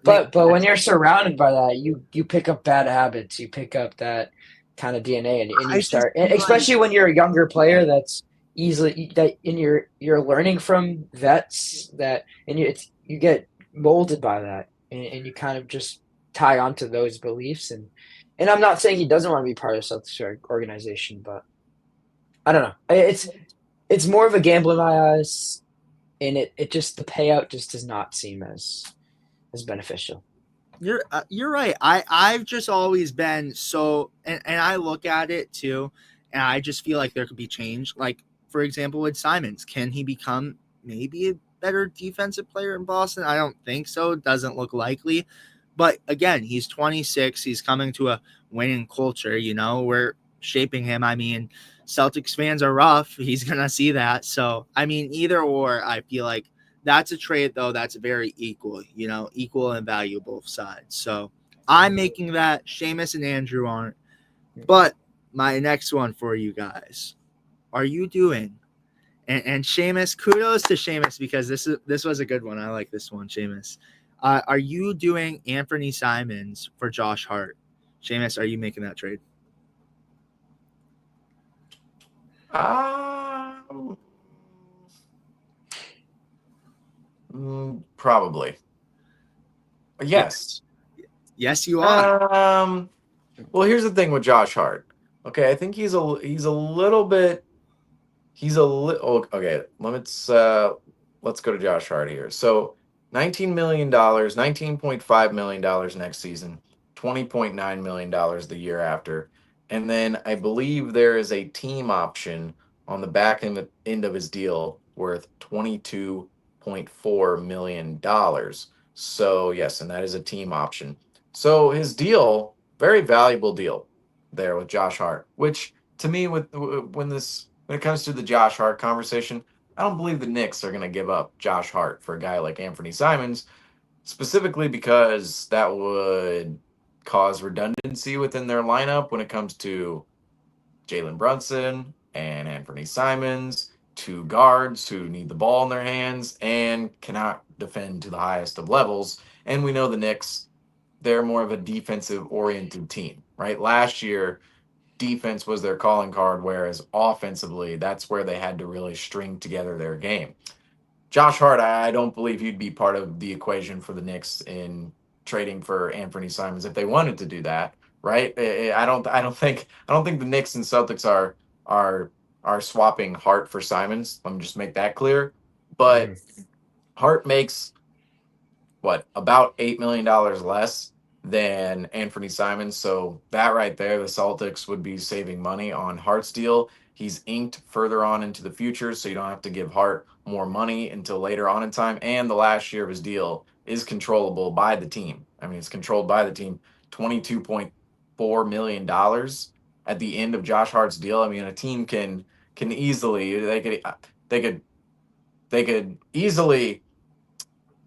C: But when you're surrounded by that, you pick up bad habits, you pick up that kind of DNA, and you start, especially when you're a younger player. That's easily that you're learning from vets and you get molded by that, and you kind of just tie onto those beliefs. And I'm not saying he doesn't want to be part of the Celtics organization, but I don't know. It's more of a gamble in my eyes, and it just the payout just does not seem as beneficial.
A: You're right. I've just always been so, and I look at it too, and I just feel like there could be change. Like for example, with Simons, can he become maybe a better defensive player in Boston? I don't think so. It doesn't look likely. But again, he's 26. He's coming to a winning culture. We're shaping him. I mean, Celtics fans are rough. He's going to see that. So, I mean, either or, I feel like that's a trade, though, that's very equal, equal in value both sides. So I'm making that. Seamus and Andrew aren't. But my next one for you guys. Are you doing? And Seamus, kudos to Seamus because this was a good one. I like this one, Seamus. Are you doing Anfernee Simons for Josh Hart? Seamus, are you making that trade?
B: Probably. Yes.
A: Yes, you are.
B: Well, here's the thing with Josh Hart. Okay, I think he's a little bit. He's a little okay. Let's go to Josh Hart here. So $19 million, $19.5 million next season, $20.9 million the year after, and then I believe there is a team option on the back end of his deal worth $22.4 million. So yes, and that is a team option. So his deal, very valuable deal there with Josh Hart, which to me, when it comes to the Josh Hart conversation, I don't believe the Knicks are going to give up Josh Hart for a guy like Anthony Simons, specifically because that would cause redundancy within their lineup when it comes to Jalen Brunson and Anthony Simons, two guards who need the ball in their hands and cannot defend to the highest of levels. And we know the Knicks, they're more of a defensive oriented team, right? Last year, defense was their calling card, whereas offensively, that's where they had to really string together their game. Josh Hart, I don't believe he'd be part of the equation for the Knicks in trading for Anthony Simons if they wanted to do that, right? I don't think the Knicks and Celtics are are swapping Hart for Simons. Let me just make that clear. But Hart makes about $8 million less than Anthony Simons. So that right there, the Celtics would be saving money on Hart's deal. He's inked further on into the future, so you don't have to give Hart more money until later on in time. And the last year of his deal is controllable by the team. I mean, it's controlled by the team. $22.4 million at the end of Josh Hart's deal. I mean, a team can easily they could they could easily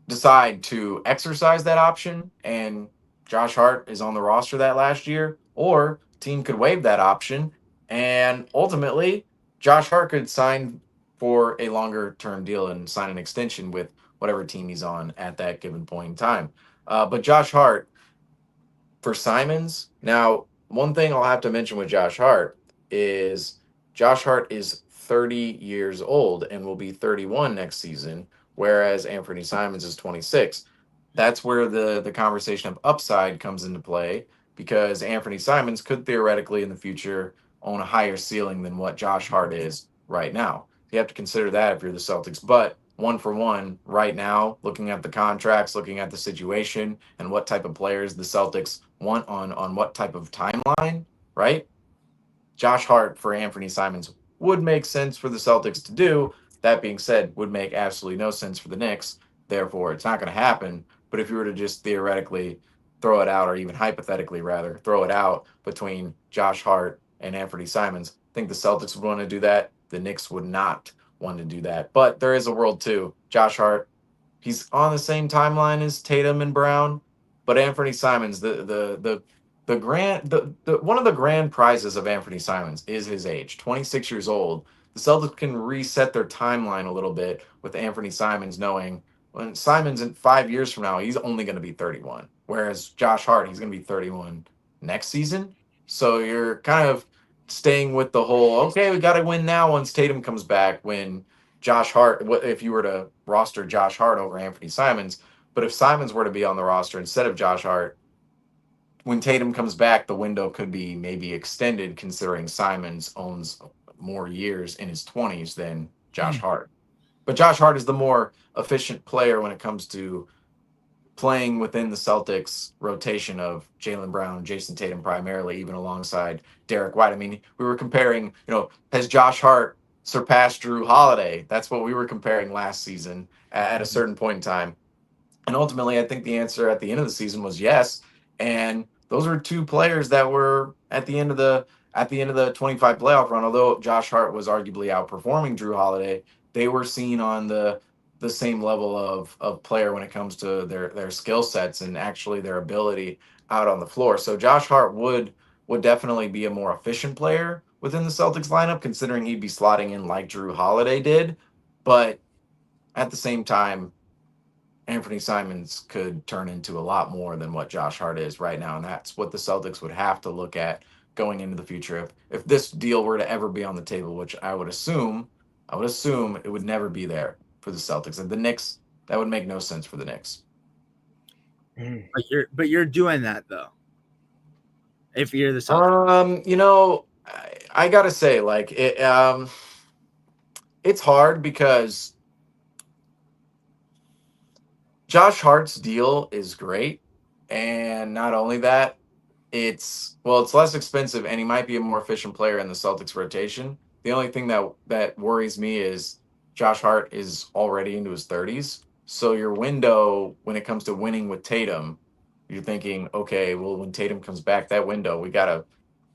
B: decide to exercise that option and Josh Hart is on the roster that last year, or team could waive that option and ultimately Josh Hart could sign for a longer term deal and sign an extension with whatever team he's on at that given point in time. But Josh Hart for Simons, now one thing I'll have to mention with Josh Hart is Josh Hart is 30 years old and will be 31 next season, whereas Anthony Simons is 26. That's where the conversation of upside comes into play because Anthony Simons could theoretically in the future own a higher ceiling than what Josh Hart is right now. You have to consider that if you're the Celtics. But one for one, right now, looking at the contracts, looking at the situation, and what type of players the Celtics want on what type of timeline, right? Josh Hart for Anthony Simons would make sense for the Celtics to do. That being said, would make absolutely no sense for the Knicks. Therefore, it's not going to happen. But if you were to just theoretically throw it out, or even hypothetically rather, throw it out between Josh Hart and Anthony Simons, I think the Celtics would want to do that. The Knicks would not want to do that. But there is a world too. Josh Hart, he's on the same timeline as Tatum and Brown, but Anthony Simons, the one of the grand prizes of Anthony Simons is his age, 26 years old. The Celtics can reset their timeline a little bit with Anthony Simons knowing when Simons in 5 years from now, he's only going to be 31. Whereas Josh Hart, he's going to be 31 next season. So you're kind of staying with the whole, okay, we got to win now once Tatum comes back. When Josh Hart, if you were to roster Josh Hart over Anthony Simons, but if Simons were to be on the roster instead of Josh Hart, when Tatum comes back, the window could be maybe extended considering Simons owns more years in his 20s than Josh Hart. But Josh Hart is the more efficient player when it comes to playing within the Celtics rotation of Jaylen Brown, Jason Tatum primarily, even alongside Derek White. I mean, we were comparing, has Josh Hart surpassed Drew Holiday? That's what we were comparing last season at a certain point in time. And ultimately, I think the answer at the end of the season was yes. And those were two players that were at the end of the 25 playoff run. Although Josh Hart was arguably outperforming Drew Holiday, they were seen on the same level of player when it comes to their skill sets and actually their ability out on the floor. So Josh Hart would definitely be a more efficient player within the Celtics lineup, considering he'd be slotting in like Drew Holiday did. But at the same time, Anthony Simons could turn into a lot more than what Josh Hart is right now. And that's what the Celtics would have to look at going into the future. If this deal were to ever be on the table, which I would assume it would never be there for the Celtics. And the Knicks, that would make no sense for the Knicks.
A: But you're doing that though. if you're the Celtics?
B: I gotta say, like it's hard because Josh Hart's deal is great, and not only that, it's less expensive, and he might be a more efficient player in the Celtics rotation. The only thing that worries me is Josh Hart is already into his 30s, so your window when it comes to winning with Tatum, you're thinking, okay, well, when Tatum comes back, that window we gotta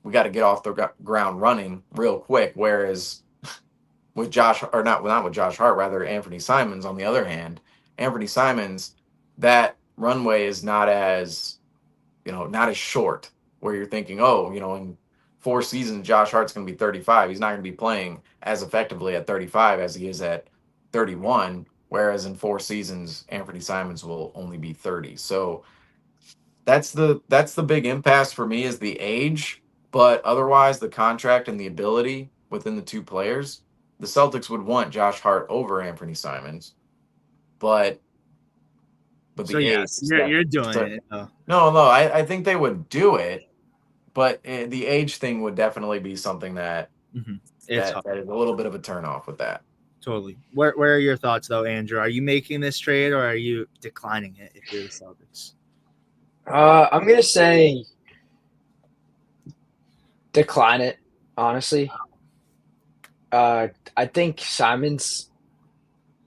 B: get off the ground running real quick. Whereas with Josh, or not with Josh Hart, rather Anthony Simons, on the other hand, Anthony Simons, that runway is not as short, where you're thinking, oh, in 4 seasons, Josh Hart's going to be 35. He's not going to be playing as effectively at 35 as he is at 31. Whereas in 4 seasons, Anthony Simons will only be 30. So that's the big impasse for me, is the age. But otherwise, the contract and the ability within the two players, the Celtics would want Josh Hart over Anthony Simons, but
A: So
B: the age
A: yes,
B: is
A: you're
B: definitely
A: doing it. Oh.
B: no. I think they would do it, but the age thing would definitely be something that
A: It's
B: that
A: hard.
B: that is a little bit of a turnoff with that.
A: Totally. Where are your thoughts though, Andrew? Are you making this trade or are you declining it if you're the Celtics?
C: I'm gonna say decline it. Honestly, I think Simons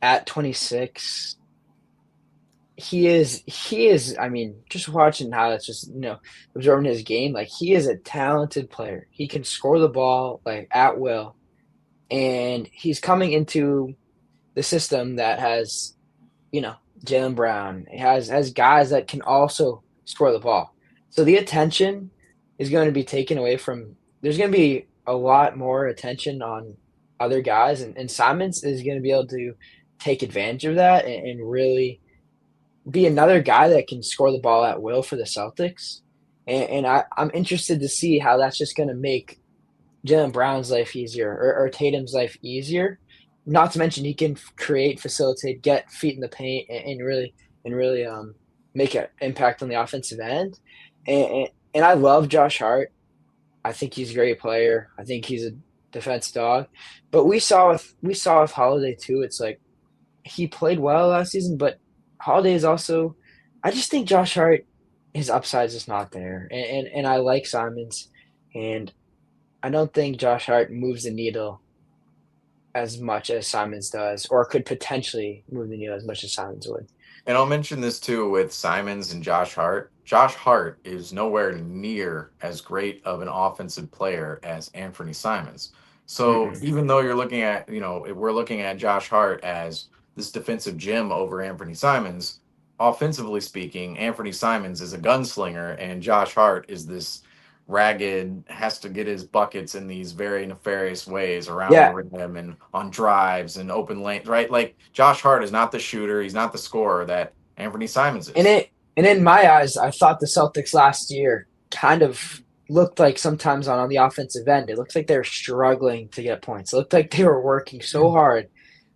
C: at 26. He is. I mean, just watching how it's just observing his game. Like, he is a talented player. He can score the ball like at will, and he's coming into the system that has Jalen Brown. It has guys that can also score the ball. So the attention is going to be taken away from. There's going to be a lot more attention on other guys, and Simons is going to be able to take advantage of that and really be another guy that can score the ball at will for the Celtics. And I'm interested to see how that's just going to make Jalen Brown's life easier, or Tatum's life easier. Not to mention he can create, facilitate, get feet in the paint, and really make an impact on the offensive end. And I love Josh Hart. I think he's a great player. I think he's a defense dog. But we saw with Holiday too. It's like he played well last season, but Holiday is also. I just think Josh Hart, his upside is just not there, and I like Simons, and I don't think Josh Hart moves the needle as much as Simons does, or could potentially move the needle as much as Simons would.
B: And I'll mention this too with Simons and Josh Hart. Josh Hart is nowhere near as great of an offensive player as Anthony Simons. So
C: Mm-mm.
B: even though if we're looking at Josh Hart as this defensive gem over Anthony Simons, offensively speaking, Anthony Simons is a gunslinger and Josh Hart is this ragged, has to get his buckets in these very nefarious ways around the
C: Yeah,
B: rim and on drives and open lanes, right? Like Josh Hart is not the shooter, he's not the scorer that Anthony Simons
C: and
B: is.
C: in my eyes, I thought the Celtics last year kind of looked like sometimes on the offensive end, it looked like they were struggling to get points. It looked like they were working so hard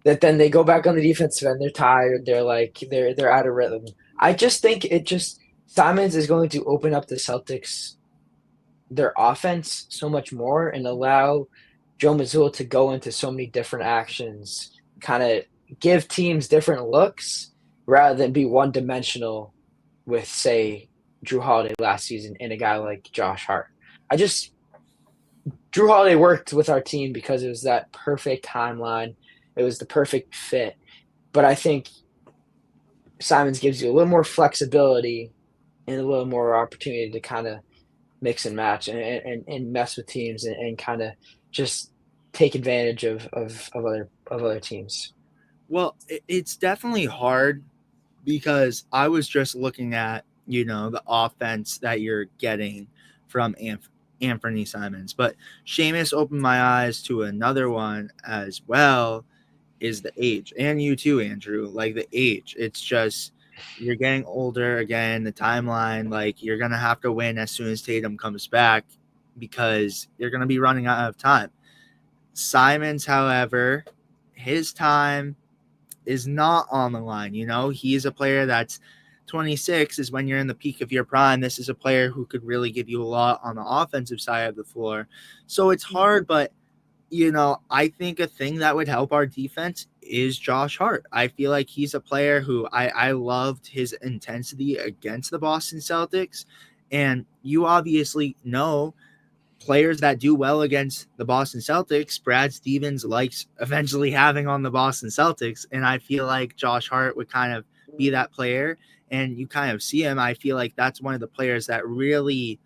C: that then they go back on the defensive end, they're tired, they're out of rhythm. I just think Simons is going to open up the Celtics their offense so much more and allow Joe Mazzulla to go into so many different actions, kind of give teams different looks rather than be one dimensional with, say, Drew Holiday last season and a guy like Josh Hart. Drew Holiday worked with our team because it was that perfect timeline. It was the perfect fit. But I think Simons gives you a little more flexibility and a little more opportunity to kind of mix and match and mess with teams and kind of just take advantage of other teams.
A: Well, it's definitely hard because I was just looking at the offense that you're getting from Anthony Simons, but Seamus opened my eyes to another one as well. Is the age, and you too, Andrew. Like the age, it's just you're getting older again. The timeline, like you're gonna have to win as soon as Tatum comes back because you're gonna be running out of time. Simons, however, his time is not on the line. He's a player that's 2026 is when you're in the peak of your prime. This is a player who could really give you a lot on the offensive side of the floor. So it's hard, but I think a thing that would help our defense is Josh Hart. I feel like he's a player who I loved his intensity against the Boston Celtics. And you obviously know players that do well against the Boston Celtics, Brad Stevens likes eventually having on the Boston Celtics. And I feel like Josh Hart would kind of be that player. And you kind of see him. I feel like that's one of the players that really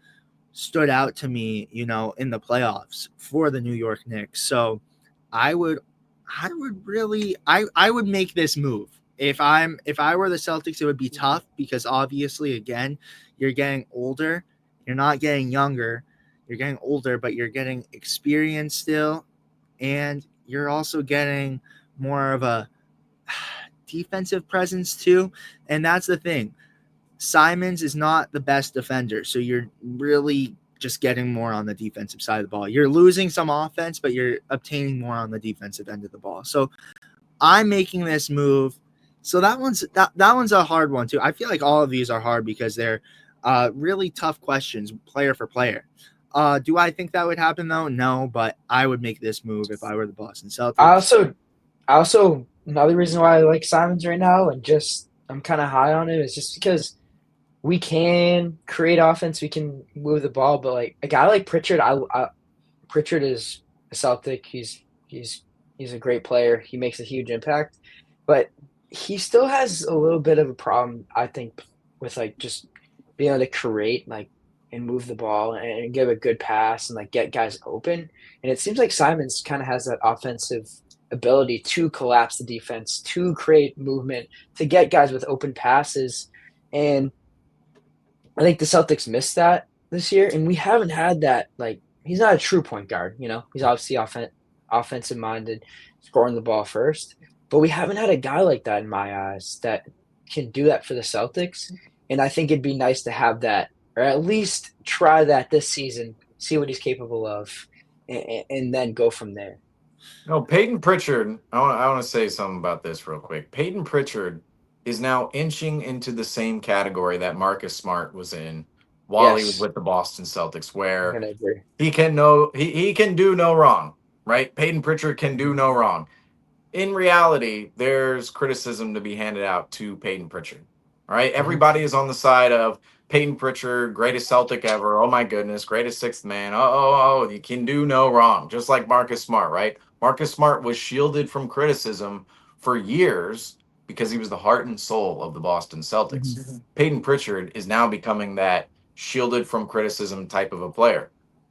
A: stood out to me, in the playoffs for the New York Knicks. So I would make this move. If I were the Celtics, it would be tough because obviously, again, you're getting older. You're not getting younger. You're getting older, but you're getting experience still. And you're also getting more of a defensive presence too. And that's the thing. Simons is not the best defender, so you're really just getting more on the defensive side of the ball. You're losing some offense, but you're obtaining more on the defensive end of the ball. So I'm making this move. So that one's a hard one too. I feel like all of these are hard because they're really tough questions, player for player. Do I think that would happen though? No, but I would make this move if I were the Boston Celtics.
C: I also another reason why I like Simons right now and just I'm kind of high on him is just because we can create offense, we can move the ball, but like a guy like Pritchard, Pritchard is a Celtic. He's a great player. He makes a huge impact, but he still has a little bit of a problem, I think, with like just being able to create like and move the ball and give a good pass and like get guys open. And it seems like Simons kind of has that offensive ability to collapse the defense, to create movement, to get guys with open passes. And I think the Celtics missed that this year, and we haven't had that. Like, he's not a true point guard, He's obviously offensive minded, scoring the ball first, but we haven't had a guy like that in my eyes that can do that for the Celtics. And I think it'd be nice to have that, or at least try that this season, see what he's capable of, and then go from there.
B: No, Peyton Pritchard. I want to say something about this real quick. Peyton Pritchard is now inching into the same category that Marcus Smart was in while he was
C: Yes,
B: with the Boston Celtics,
C: I'm
B: where
C: gonna agree.
B: he can do no wrong, right? Peyton Pritchard can do no wrong. In reality, there's criticism to be handed out to Peyton Pritchard. All right. Everybody is on the side of Peyton Pritchard, greatest Celtic ever. Oh my goodness, greatest sixth man. You can do no wrong. Just like Marcus Smart, right? Marcus Smart was shielded from criticism for years because he was the heart and soul of the Boston Celtics. Peyton Pritchard is now becoming that shielded from criticism type of a player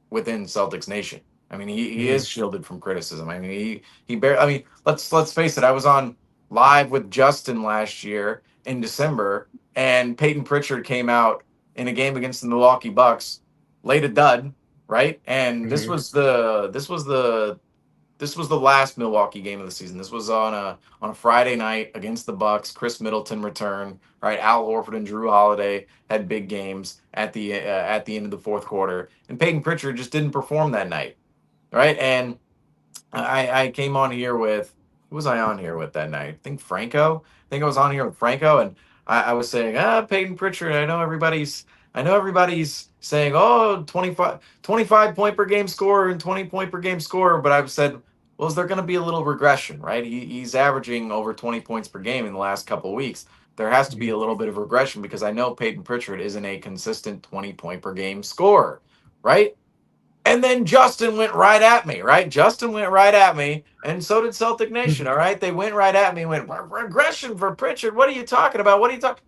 B: within Celtics Nation. I mean, he is shielded from criticism. I mean, he barely. I mean, let's face it. I was on live with Justin last year in December, and Peyton Pritchard came out in a game against the Milwaukee Bucks, laid a dud, right? And this was the last Milwaukee game of the season. This was on a Friday night against the Bucks. Chris Middleton returned, right? Al Horford and Drew Holiday had big games at the end of the fourth quarter, and Peyton Pritchard just didn't perform that night, right? And I came on here with who was I on here with that night? I think Franco. I think I was on here with Franco, and I was saying, Peyton Pritchard. I know everybody's saying, oh, 25 point per game scorer and 20 point per game scorer, but I've said, well, is there going to be a little regression, right? He's averaging over 20 points per game in the last couple of weeks. There has to be a little bit of regression because I know Peyton Pritchard isn't a consistent 20 point per game scorer, right? And then Justin went right at me, right? Justin went right at me, and so did Celtic Nation, all right? They went right at me and went, regression for Pritchard. What are you talking about? What are you talking?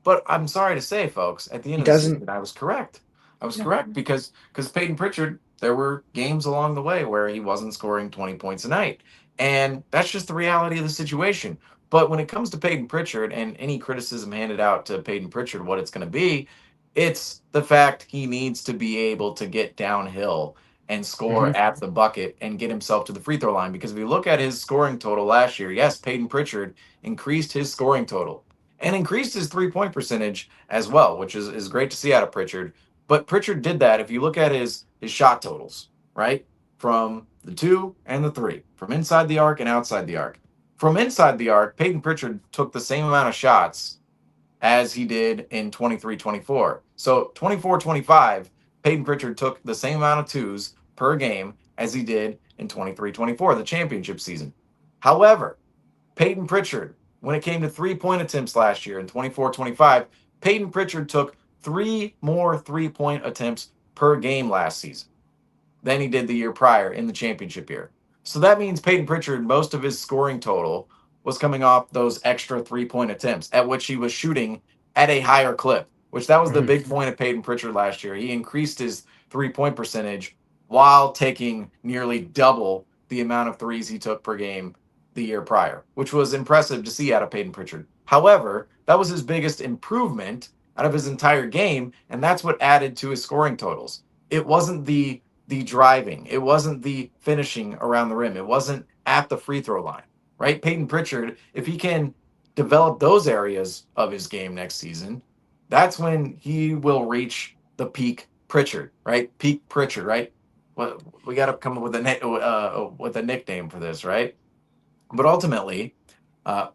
B: But I'm sorry to say, folks, at the end
C: He
B: of the
C: doesn't.
B: season, I was correct. I was correct because Peyton Pritchard, there were games along the way where he wasn't scoring 20 points a night. And that's just the reality of the situation. But when it comes to Peyton Pritchard and any criticism handed out to Peyton Pritchard, what it's going to be, it's the fact he needs to be able to get downhill and score at the bucket and get himself to the free throw line. Because if you look at his scoring total last year, yes, Peyton Pritchard increased his scoring total and increased his 3 point percentage as well, which is great to see out of Pritchard. But Pritchard did that. If you look at his shot totals, right, from the 2 and the 3, from inside the arc and outside the arc. From inside the arc, Peyton Pritchard took the same amount of shots as he did in 23-24. So 24-25, Peyton Pritchard took the same amount of twos per game as he did in 23-24, the championship season. However, Peyton Pritchard, when it came to 3-point attempts last year in 24-25, Peyton Pritchard took 3 more 3-point attempts per game last season than he did the year prior in the championship year. So that means Peyton Pritchard, most of his scoring total was coming off those extra 3-point attempts, at which he was shooting at a higher clip, which that was the big point of Peyton Pritchard last year. He increased his 3-point percentage while taking nearly double the amount of threes he took per game the year prior, which was impressive to see out of Peyton Pritchard. However, that was his biggest improvement out of his entire game, and that's what added to his scoring totals. It wasn't the driving. It wasn't the finishing around the rim. It wasn't at the free throw line, right? Peyton Pritchard, if he can develop those areas of his game next season, that's when he will reach the peak Pritchard, right? Peak Pritchard, right? Well, we got to come up with a nickname for this, right? But ultimately,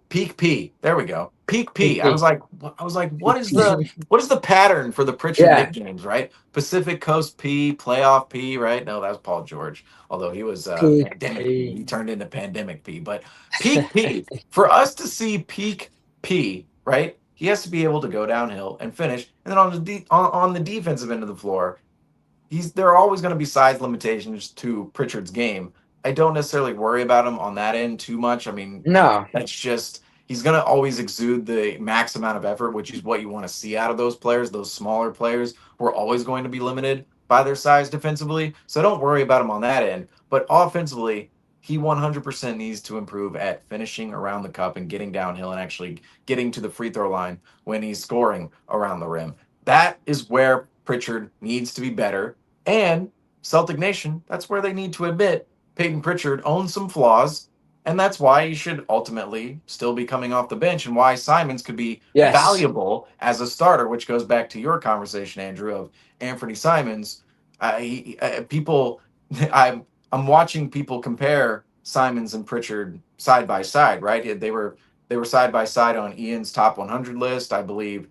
B: Peak P. There we go. Peak P. I was like, what is the pattern for the Pritchard nicknames, right? Pacific Coast P, Playoff P, right? No, that was Paul George. Although he was Pandemic P. He turned into Pandemic P. But Peak P. For us to see Peak P, right? He has to be able to go downhill and finish. And then on the defensive end of the floor, there are always going to be size limitations to Pritchard's game. I don't necessarily worry about him on that end too much. I mean,
C: No,
B: that's just he's going to always exude the max amount of effort, which is what you want to see out of those players. Those smaller players who are always going to be limited by their size defensively. So don't worry about him on that end. But offensively, he 100% needs to improve at finishing around the cup and getting downhill and actually getting to the free throw line when he's scoring around the rim. That is where Pritchard needs to be better. And Celtic Nation, that's where they need to admit Peyton Pritchard owns some flaws, and that's why he should ultimately still be coming off the bench and why Simons could be valuable as a starter, which goes back to your conversation, Andrew, of Anfernee Simons. I'm watching people compare Simons and Pritchard side by side, right? They were side by side on Ian's top 100 list, I believe.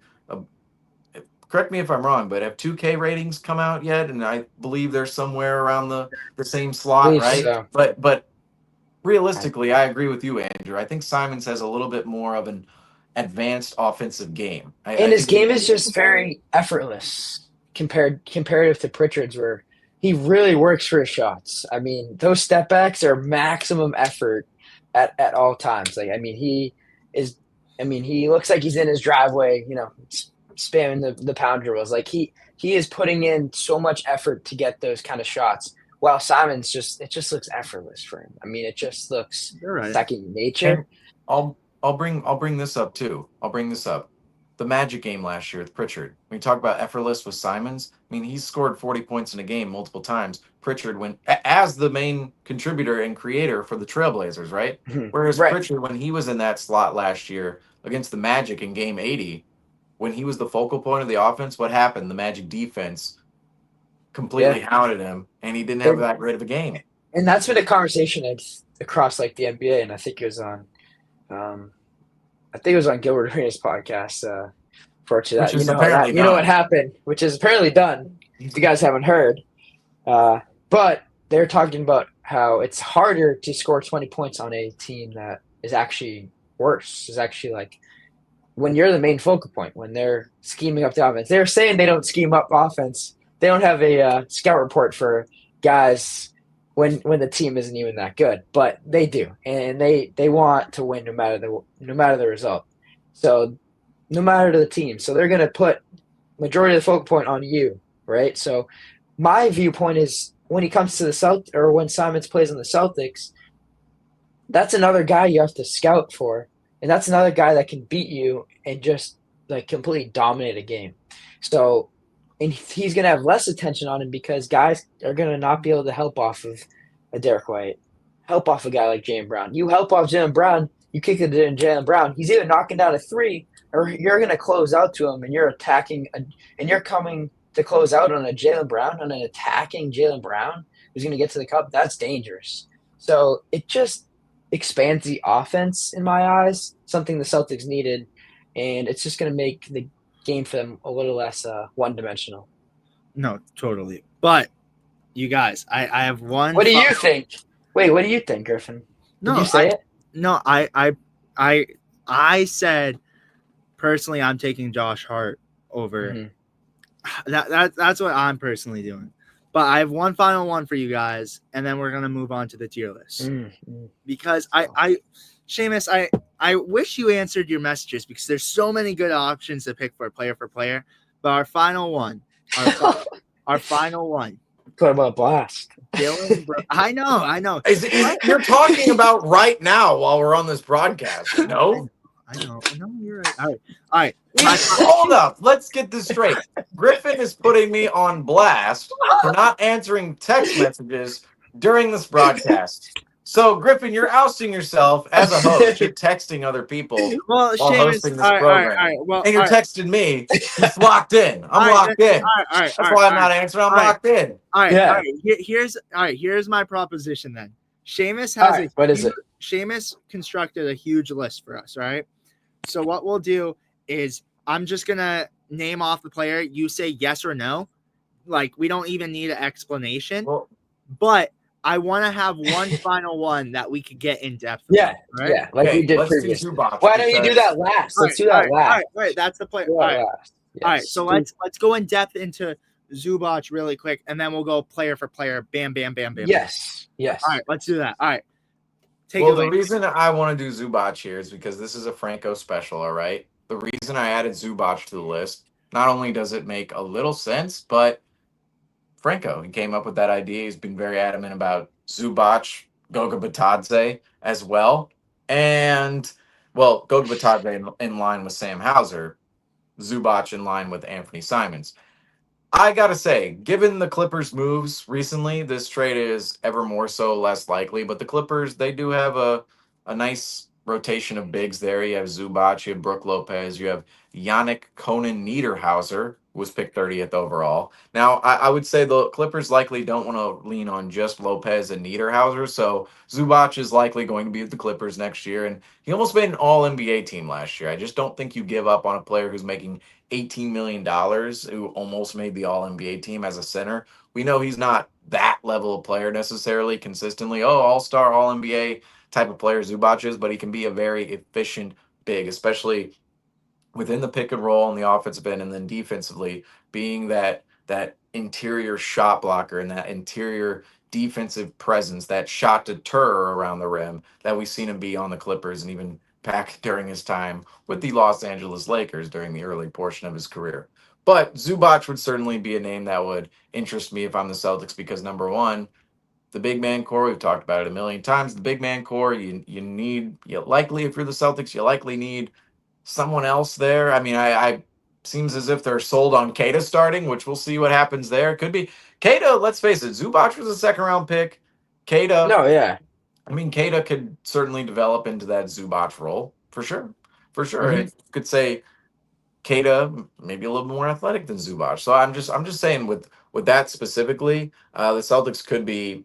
B: Correct me if I'm wrong, but have 2K ratings come out yet? And I believe they're somewhere around the same slot, right?
C: So.
B: But realistically, I agree with you, Andrew. I think Simons has a little bit more of an advanced offensive game.
C: His game is just very effortless comparative to Pritchard's, where he really works for his shots. I mean, those step backs are maximum effort at all times. He looks like he's in his driveway, spamming the pound drills. Like he is putting in so much effort to get those kind of shots. While Simons it just looks effortless for him. I mean, it just looks second nature.
B: And I'll bring this up too. I'll bring this up. The Magic game last year with Pritchard. When you talk about effortless with Simons, I mean, he's scored 40 points in a game multiple times. Pritchard went as the main contributor and creator for the Trailblazers, right? Whereas Pritchard, when he was in that slot last year against the Magic in game 80, when he was the focal point of the offense, what happened? The Magic defense completely hounded him, and he didn't have that great of a game.
C: And that's been a conversation across like the NBA, and I think it was on Gilbert Arenas' podcast for that. You know what happened, which is apparently done. If you guys haven't heard, but they're talking about how it's harder to score 20 points on a team that is actually worse. Is actually like when you're the main focal point, when they're scheming up the offense. They're saying they don't scheme up offense. They don't have a scout report for guys when the team isn't even that good, but they do, and they want to win no matter the result. So no matter the team, so they're going to put majority of the focal point on you, right? So my viewpoint is when he comes to the Celtics, or when Simons plays on the Celtics, that's another guy you have to scout for, and that's another guy that can beat you and just like completely dominate a game. So. And he's going to have less attention on him because guys are going to not be able to help off of a Derek White, help off a guy like Jaylen Brown. You help off Jaylen Brown, you kick it to Jaylen Brown. He's either knocking down a three or you're going to close out to him and you're attacking and you're coming to close out on a Jaylen Brown, on an attacking Jaylen Brown who's going to get to the cup. That's dangerous. So it just expands the offense in my eyes, something the Celtics needed. and it's just going to make the game for them a little less one-dimensional.
A: No, totally. But you guys, I have one.
C: What do you think? Wait, what do you think, Griffin? Did you say it?
A: No, I said personally I'm taking Josh Hart over. Mm-hmm. That's what I'm personally doing. But I have one final one for you guys, and then we're gonna move on to the tier list. Because Seamus, I wish you answered your messages because there's so many good options to pick for player. But our final one.
C: What about Blast?
A: Dylan, I know.
B: You're talking about right now while we're on this broadcast. No,
A: I know. You're right. All right.
B: Hold up. Let's get this straight. Griffin is putting me on blast for not answering text messages during this broadcast. So, Griffin, you're ousting yourself as a host. You're texting other people while hosting this program. And you're texting me. It's locked in. I'm locked in. That's why I'm not answering. I'm locked in.
A: All right. Here's my proposition then. Seamus has Seamus constructed a huge list for us, right? So what we'll do is I'm just gonna name off the player. You say yes or no. Like we don't even need an explanation. But I want to have one final one that we could get in depth.
C: Yeah, right? Yeah, like we did previously. Why don't you do that last? Let's do that last.
A: All right, that's the player. All right, so let's go in depth into Zubac really quick, and then we'll go player for player. Bam.
C: Yes.
A: All right, let's do that. All right.
B: The reason I want to do Zubac here is because this is a Franco special, all right? The reason I added Zubac to the list, not only does it make a little sense, but Franco, he came up with that idea. He's been very adamant about Zubac, Goga Batadze as well. And, well, Goga Batadze in line with Sam Hauser, Zubac in line with anfernee Simons. I gotta say, given the Clippers' moves recently, this trade is ever more so less likely. But the Clippers, they do have a nice rotation of bigs there. You have Zubac, you have Brook Lopez, you have Yannick Conan Niederhauser, who was picked 30th overall. Now, I would say the Clippers likely don't want to lean on just Lopez and Niederhauser, so Zubac is likely going to be with the Clippers next year, and he almost made an All-NBA team last year. I just don't think you give up on a player who's making $18 million, who almost made the All-NBA team as a center. We know he's not that level of player necessarily consistently. All-star, All-NBA type of player Zubac is, but he can be a very efficient big, especially within the pick and roll on the offensive end, and then defensively being that interior shot blocker and that interior defensive presence, that shot deterrer around the rim that we've seen him be on the Clippers and even back during his time with the Los Angeles Lakers during the early portion of his career. But Zubac would certainly be a name that would interest me if I'm the Celtics because, number one, the big man core, we've talked about it a million times. The big man core, you likely, if you're the Celtics, you likely need someone else there. I mean, I seems as if they're sold on Keita starting, which we'll see what happens there. Could be Keita. Let's face it, Zubac was a second-round pick. Keita.
C: No, yeah.
B: I mean, Keita could certainly develop into that Zubac role for sure.
C: Mm-hmm.
B: You could say Keita maybe a little more athletic than Zubac. So I'm just saying with that specifically, the Celtics could be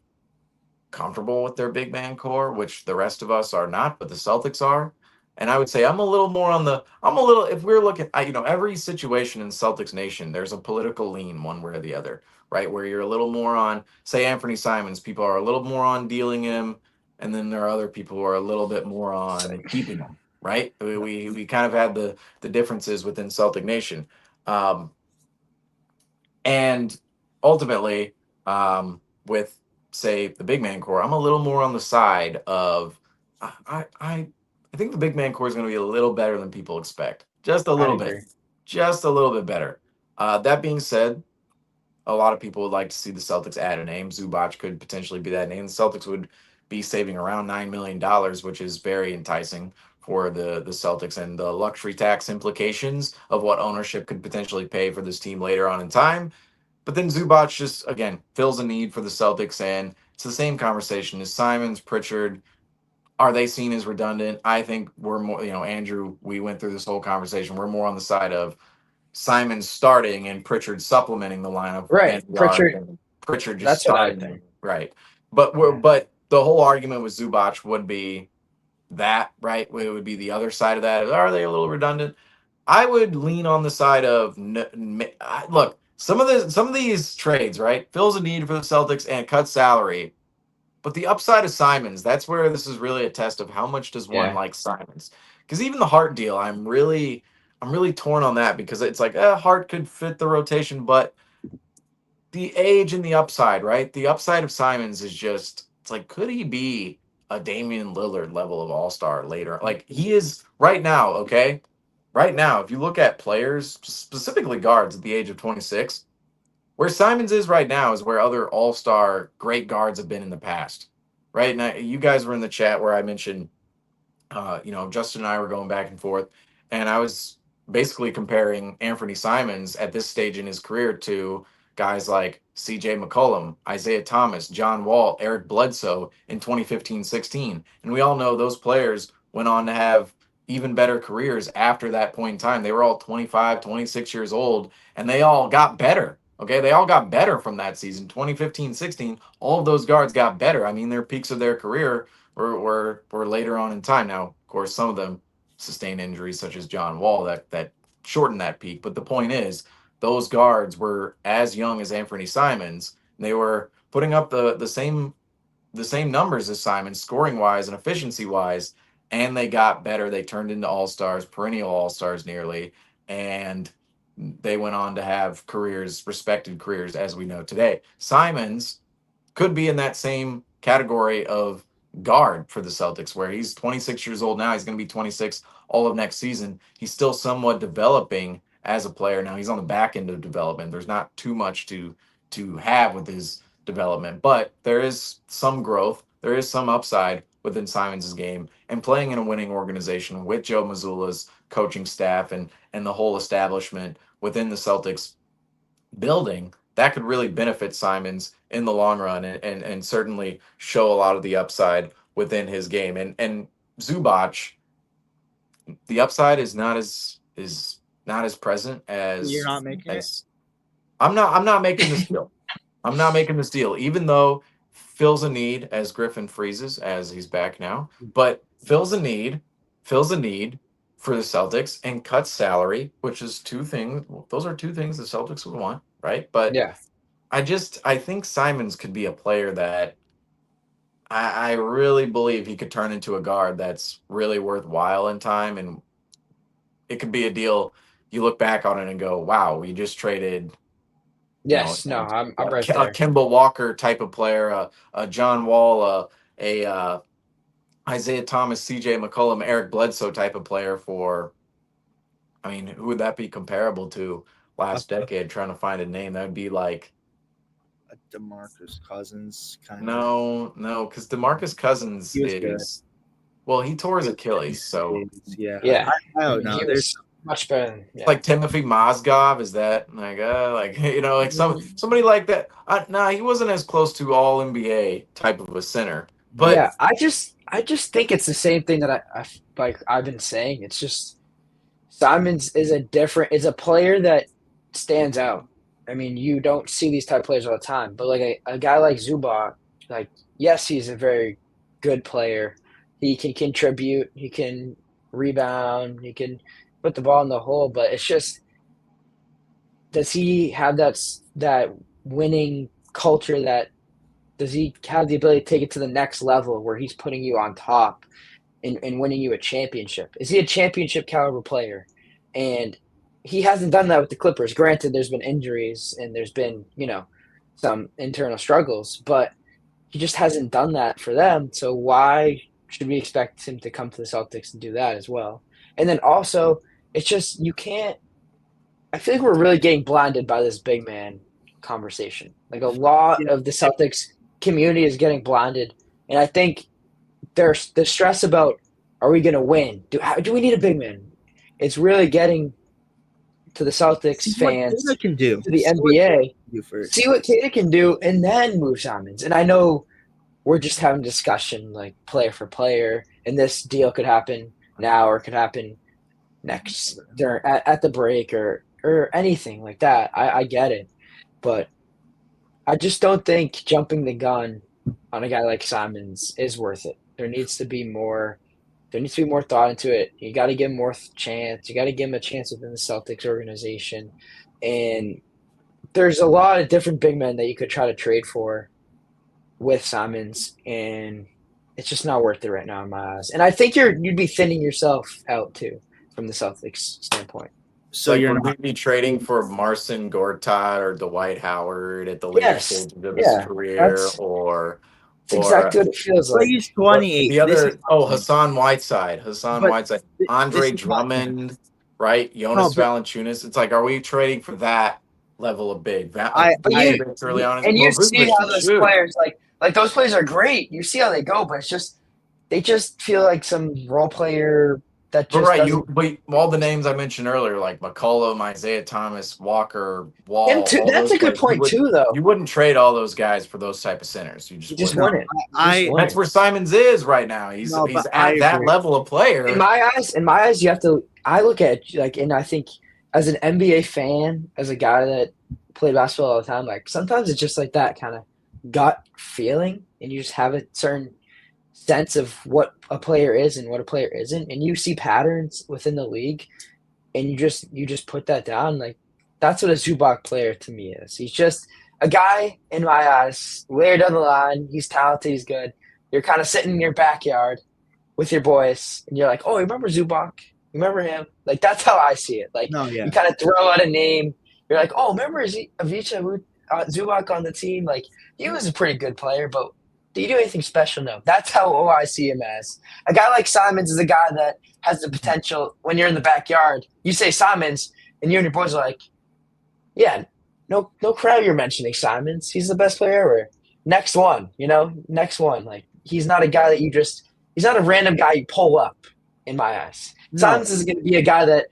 B: comfortable with their big man core, which the rest of us are not, but the Celtics are. And I would say if we're looking at, every situation in Celtics Nation, there's a political lean one way or the other, right? Where you're a little more on, say, anfernee Simons, people are a little more on dealing him. And then there are other people who are a little bit more on keeping him, right? We kind of had the differences within Celtic Nation. And ultimately, with, say, the big man core, I'm a little more on the side of I think the big man core is going to be a little better than people expect. Just a little bit better. That being said, a lot of people would like to see the Celtics add a name. Zubac could potentially be that name. The Celtics would be saving around $9 million, which is very enticing for the Celtics, and the luxury tax implications of what ownership could potentially pay for this team later on in time. But then Zubac just, again, fills a need for the Celtics, and it's the same conversation as Simons, Pritchard. Are they seen as redundant? I think we're more, Andrew, we went through this whole conversation. We're more on the side of Simons starting and Pritchard supplementing the lineup.
C: Right.
B: Pritchard just starting. Right. But the whole argument with Zubac would be that, right? It would be the other side of that. Are they a little redundant? I would lean on the side of look. Some of these trades, right, fills a need for the Celtics and cuts salary. But the upside of Simons, that's where this is really a test of how much does one
C: Yeah.
B: like Simons. Because even the Hart deal, I'm really torn on that because it's like Hart could fit the rotation, but the age and the upside, right? The upside of Simons is just it's like could he be a Damian Lillard level of all-star later? Like he is right now, okay? Right now, if you look at players, specifically guards at the age of 26, where Simons is right now is where other all-star great guards have been in the past. Right? Now you guys were in the chat where I mentioned Justin and I were going back and forth, and I was basically comparing Anthony Simons at this stage in his career to guys like CJ McCollum, Isaiah Thomas, John Wall, Eric Bledsoe in 2015-16. And we all know those players went on to have even better careers after that point in time. They were all 25, 26 years old, and they all got better. Okay, they all got better from that season. 2015-16, all of those guards got better. I mean, their peaks of their career were later on in time. Now, of course, some of them sustained injuries, such as John Wall, that shortened that peak. But the point is, those guards were as young as Anthony Simons. They were putting up the same numbers as Simons, scoring wise and efficiency wise, and they got better. They turned into all stars, perennial all stars, nearly, and they went on to have careers, respected careers, as we know today. Simons could be in that same category of guard for the Celtics, where he's 26 years old now. He's going to be 26 all of next season. He's still somewhat developing as a player. Now he's on the back end of development. There's not too much to have with his development, but there is some growth. There is some upside within Simons' game, and playing in a winning organization with Joe Mazzulla's coaching staff and the whole establishment within the Celtics building, that could really benefit Simons in the long run and certainly show a lot of the upside within his game. And Zubac, the upside is not as present
A: You're
B: as
A: not making it.
B: as I'm not making this deal. I'm not making this deal, even though fills a need as Griffin freezes as he's back now, but fills a need for the Celtics and cuts salary, which is two things. Those are two things the Celtics would want, right? But
C: Yeah.
B: I think Simons could be a player that I really believe he could turn into a guard that's really worthwhile in time, and it could be a deal you look back on it and go, "Wow, we just traded."
C: Yes. No, I'm right
B: A
C: there.
B: Kemba Walker type of player, a John Wall, a Isaiah Thomas, C.J. McCollum, Eric Bledsoe type of player for. I mean, who would that be comparable to last decade? Trying to find a name that would be like
A: DeMarcus Cousins kind of.
B: no, because DeMarcus Cousins
A: He was good.
B: is well, he tore his Achilles, so
A: Yeah.
C: Yeah.
A: I don't know.
C: He
A: There's
C: was much better than, yeah.
B: like Timothy Mozgov. Is that like like somebody like that? Nah, he wasn't as close to all NBA type of a center, but
C: Yeah, I just think it's the same thing that I've been saying. It's just Simons is a player that stands out. I mean, you don't see these type of players all the time, but like a guy like Zubac, like yes, he's a very good player. He can contribute, he can rebound, he can put the ball in the hole, but it's just does he have that winning culture that does he have the ability to take it to the next level where he's putting you on top and winning you a championship? Is he a championship caliber player? And he hasn't done that with the Clippers. Granted, there's been injuries and there's been, some internal struggles, but he just hasn't done that for them. So why should we expect him to come to the Celtics and do that as well? And then also, it's just you can't. I feel like we're really getting blinded by this big man conversation. Like a lot of the Celtics community is getting blinded, and I think there's the stress about are we going to win? Do we need a big man? It's really getting to the Celtics fans,
A: what can do
C: to the NBA. See what Kata can do, and then move Simons. And I know we're just having discussion like player for player, and this deal could happen now or it could happen next at the break or anything like that. I get it, but I just don't think jumping the gun on a guy like Simons is worth it. There needs to be more There needs to be more thought into it. You got to give him more chance. You got to give him a chance within the Celtics organization. And there's a lot of different big men that you could try to trade for with Simons, and it's just not worth it right now in my eyes. And I think you'd be thinning yourself out too from the Celtics standpoint.
A: So
B: like,
A: you're
B: would
A: not
B: we be trading for Marcin Gortat or Dwight Howard at the later
C: Yes.
B: stages of
C: Yeah.
B: his career,
C: That's
B: or
C: exactly what it feels
A: but
C: like.
A: he's
B: what
A: 28.
B: the
A: This
B: other?
A: is
B: Oh, Hassan Whiteside,
A: but
B: Andre
A: this is my point.
B: Drummond, right?
A: No,
B: Jonas
A: but
B: Valanciunas. It's like, are we trading for that level of big?
A: I
C: But
B: Vucevic early on,
C: you see
B: Vucevic
C: how
B: can
C: those
B: shoot.
C: players like those players are great. You see how they go, but it's just they just feel like some role player that
B: But
C: just
B: right,
C: doesn't.
B: all the names I mentioned earlier, like McCollum, Isaiah Thomas, Walker,
C: Him
B: Wall,
C: too.
B: all
C: That's
B: those
C: a good
B: players,
C: point too, though.
B: you wouldn't trade all those guys for those type of centers. You
C: You
B: just
C: just
B: wouldn't.
A: no,
C: wouldn't.
A: I
B: That's where Simons is right now. He's
A: no,
B: he's
A: but I
B: at that
A: agree.
B: level of player.
C: In my eyes, you have to. I look at and I think as an NBA fan, as a guy that played basketball all the time, like sometimes it's just like that kind of gut feeling, and you just have a certain sense of what a player is and what a player isn't, and you see patterns within the league, and you just put that down. Like that's what a Zubac player to me is. He's just a guy in my eyes, later down the line. He's talented. He's good. You're kind of sitting in your backyard with your boys, and you're like, "Oh, remember Zubac? Remember him?" Like that's how I see it. Like
A: No, yeah.
C: you kind of throw out a name. You're like, "Oh, remember Avicii Zubac on the team? Like he was a pretty good player, but do you do anything special? No." That's how I see him as. A guy like Simons is a guy that has the potential. When you're in the backyard, you say Simons, and you and your boys are like, "Yeah, no crowd. You're mentioning Simons. He's the best player ever. Next one, next one." Like he's not a guy that you just. He's not a random guy you pull up. In my eyes,
A: No.
C: Simons is going to be a guy that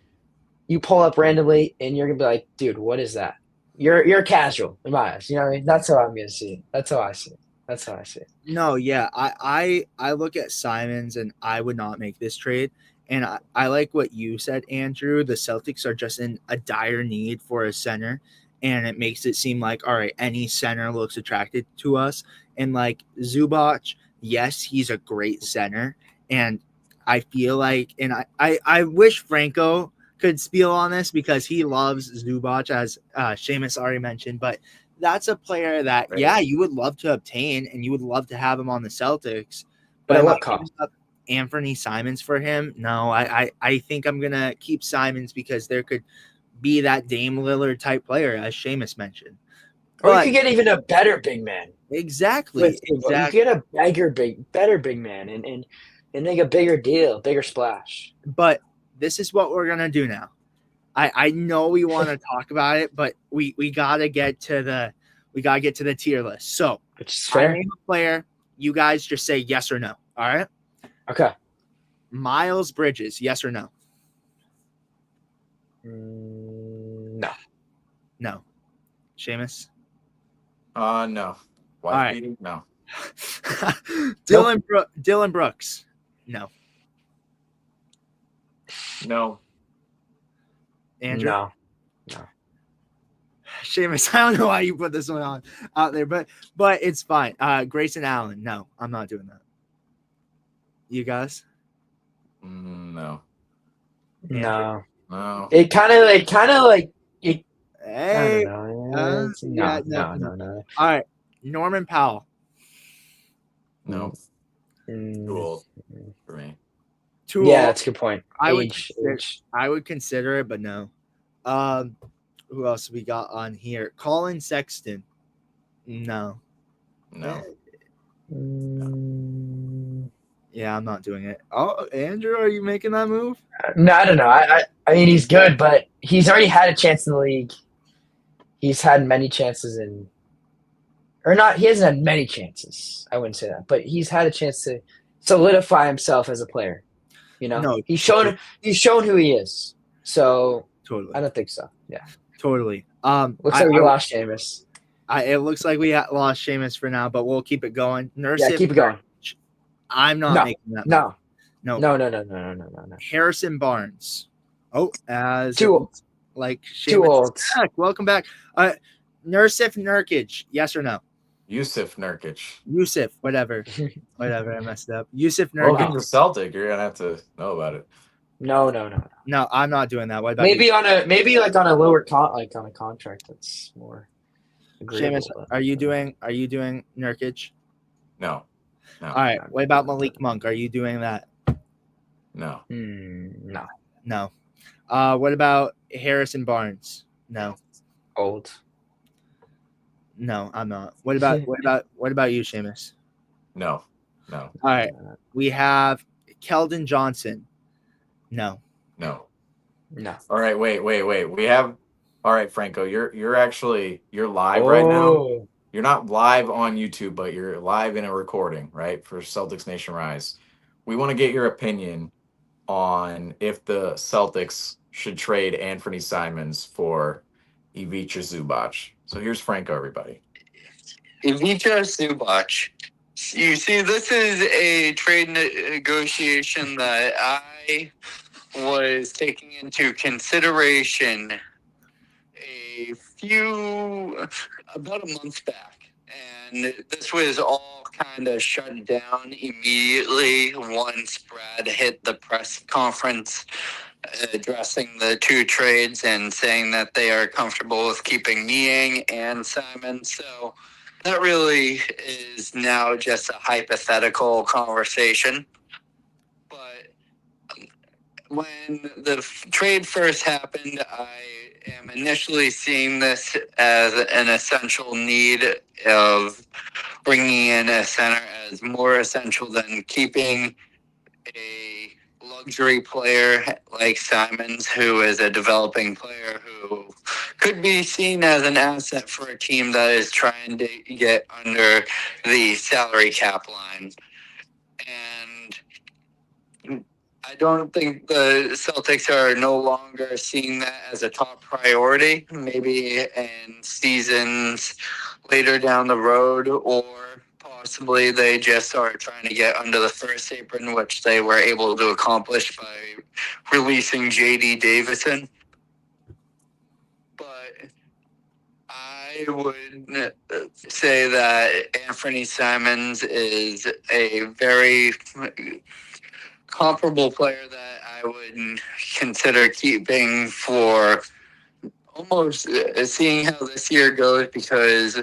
C: you pull up randomly, and you're going to be like, "Dude, what is that?" You're casual in my eyes. You know what I mean? That's how I'm going to see it. That's how I see it. That's how I see it.
A: No, yeah. I look at Simons and I would not make this trade. And I like what you said, Andrew. The Celtics are just in a dire need for a center. And it makes it seem like, all right, any center looks attracted to us. And like Zubac, yes, he's a great center. And I feel like, and I wish Franco could spiel on this because he loves Zubac, as Seamus already mentioned. But that's a player that,
B: Right.
A: yeah, you would love to obtain and you would love to have him on the Celtics.
C: But at
A: am I
C: what cost?
A: giving up anfernee Simons for him? No, I think I'm going to keep Simons because there could be that Dame Lillard type player, as Seamus mentioned.
C: Or you
A: But
C: could get even a better big man.
A: exactly.
C: You could get a better big man and make a bigger deal, bigger splash.
A: But this is what we're going to do now. I know we want to talk about it, but we gotta get to the tier list. So
C: Which is
A: I
C: fair.
A: name a player. You guys just say yes or no. All right.
C: Okay.
A: Miles Bridges, yes or no?
C: No.
A: No. Seamus?
B: No. Wife
A: All right.
B: beating? No.
A: Dylan Brooks? No.
B: No.
A: Andrew?
C: No.
A: Seamus, I don't know why you put this one out there, but it's fine. Grayson Allen? No, I'm not doing that. You guys?
B: No.
C: No.
B: No.
C: It kind of like it.
A: Hey.
C: I don't know.
A: Yeah,
C: No.
A: All right. Norman Powell?
B: No. Too
C: Mm,
B: old for me.
A: Too
C: Yeah,
A: old?
C: that's a good point.
A: I
C: Age.
A: would consider it, but no. Who else we got on here? Colin Sexton. No.
B: No.
A: Yeah, I'm not doing it. Oh, Andrew, are you making that move?
C: No, I don't know. I mean, he's good, but he's already had a chance in the league. He's had many chances or not. He hasn't had many chances. I wouldn't say that, but he's had a chance to solidify himself as a player.
A: No,
C: he's shown who he is. So
A: totally.
C: I don't think so. Yeah,
A: totally.
C: looks like we lost Seamus.
A: It looks like we lost Seamus for now, but we'll keep it going.
C: Keep it going.
A: I'm not making that.
C: No.
A: Harrison Barnes. Oh, as
C: Too old.
A: Like
C: Too
A: Seamus
C: old.
A: Welcome back. Nursif Nurkic. Yes or no?
B: Yusuf Nurkic.
A: Yusuf, whatever, I messed up. Yusuf
B: Well,
A: Nurkic.
B: he's a Celtic. You're gonna have to know about it.
C: No.
A: No, I'm not doing that. What about
C: Maybe
A: you?
C: on a lower on a contract that's more agreeable.
A: Seamus, are you doing Nurkic?
B: No.
A: All right. What about Malik Monk? Are you doing that?
B: No.
C: No.
A: No. What about Harrison Barnes? No.
C: Old.
A: No, I'm not. What about you, Seamus?
B: No.
A: All right. We have Keldon Johnson. No.
C: No.
B: All right, wait. We have all right, Franco, you're live right now. You're not live on YouTube, but you're live in a recording, right? For Celtics Nation Rise. We want to get your opinion on if the Celtics should trade Anfernee Simons for Ivica Zubac. So here's Franco, everybody.
D: Ivica Zubac. You see, this is a trade negotiation that I was taking into consideration about a month back. And this was all kind of shut down immediately once Brad hit the press conference addressing the two trades and saying that they are comfortable with keeping Niang and Simon. So that really is now just a hypothetical conversation. But when the trade first happened, I am initially seeing this as an essential need of bringing in a center as more essential than keeping a luxury player like Simons, who is a developing player who could be seen as an asset for a team that is trying to get under the salary cap line. And I don't think the Celtics are no longer seeing that as a top priority, maybe in seasons later down the road, or possibly they just are trying to get under the first apron, which they were able to accomplish by releasing J.D. Davison. But I would say that Anfernee Simons is a very comparable player that I would consider keeping for almost seeing how this year goes, because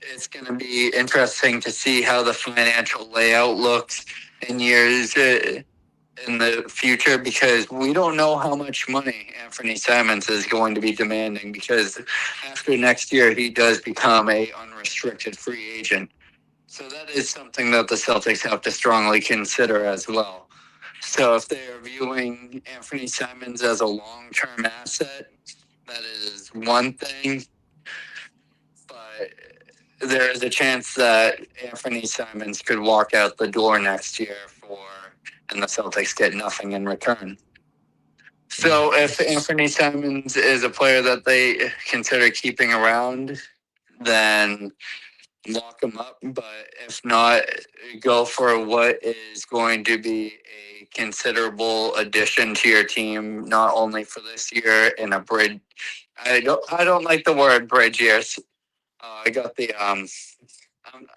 D: it's going to be interesting to see how the financial layout looks in years in the future, because we don't know how much money Anfernee Simons is going to be demanding, because after next year he does become a unrestricted free agent. So that is something that the Celtics have to strongly consider as well. So if they are viewing Anfernee Simons as a long-term asset, that is one thing. But there is a chance that Anfernee Simons could walk out the door next year and the Celtics get nothing in return. So if Anfernee Simons is a player that they consider keeping around, then lock him up. But if not, go for what is going to be a considerable addition to your team, not only for this year in a bridge. I don't like the word bridge years. I got the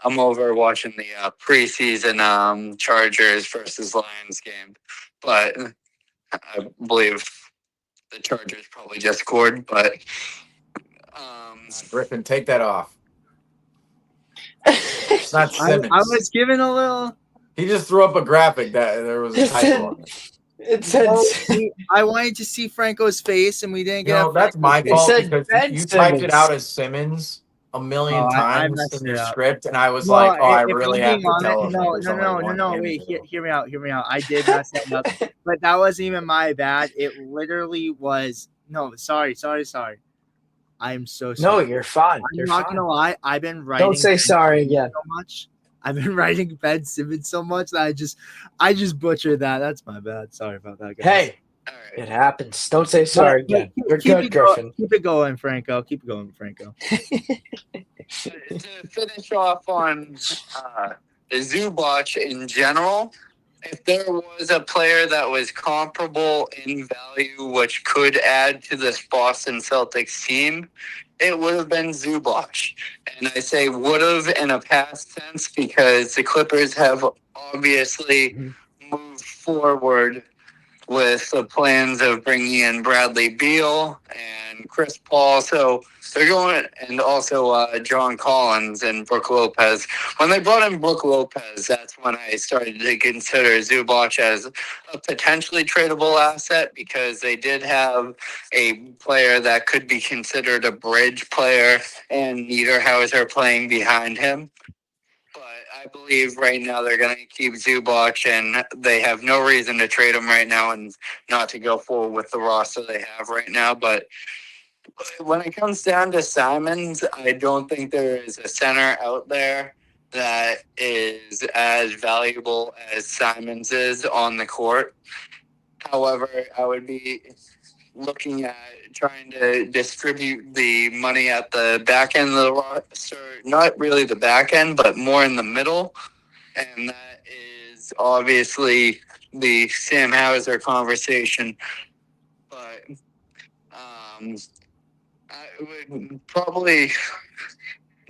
D: I'm over watching the preseason Chargers versus Lions game, but I believe the Chargers probably just scored. But
B: Griffin, take that off. It's not Simmons.
A: I was given a little.
B: He just threw up a graphic that there was a typo on it.
C: It said.
A: I wanted to see Franco's face, and we didn't get.
B: No, that's my fault because you typed it
C: Simmons.
B: out as Simmons a million times
A: messed
B: in your
A: it up.
B: script, and I was like, "Oh, I really have to tell him."
A: No. Wait, hear me out. I did mess that up, but that wasn't even my bad. It literally was. No, sorry. I'm so sorry.
C: No, you're fine.
A: I'm not gonna lie. I've been writing.
C: Don't say sorry again.
A: So much. I've been writing Ben Simmons so much that I just butchered that. That's my bad. Sorry about that, guys.
C: Hey, it happens. Don't say sorry again. You're good, Griffin.
A: Keep it going, Franco. To
D: finish off on Zubac in general, if there was a player that was comparable in value, which could add to this Boston Celtics team, it would have been Zubac. And I say would have in a past tense because the Clippers have obviously moved forward with the plans of bringing in Bradley Beal and Chris Paul. So they're going, and also John Collins and Brook Lopez. When they brought in Brook Lopez, that's when I started to consider Zubac as a potentially tradable asset because they did have a player that could be considered a bridge player and Niederhauser playing behind him. But I believe right now they're going to keep Zubac, and they have no reason to trade him right now and not to go forward with the roster they have right now. But when it comes down to Simons, I don't think there is a center out there that is as valuable as Simons is on the court. However, I would be looking at trying to distribute the money at the back end of the roster, not really the back end, but more in the middle. And that is obviously the Sam Hauser conversation. But I would probably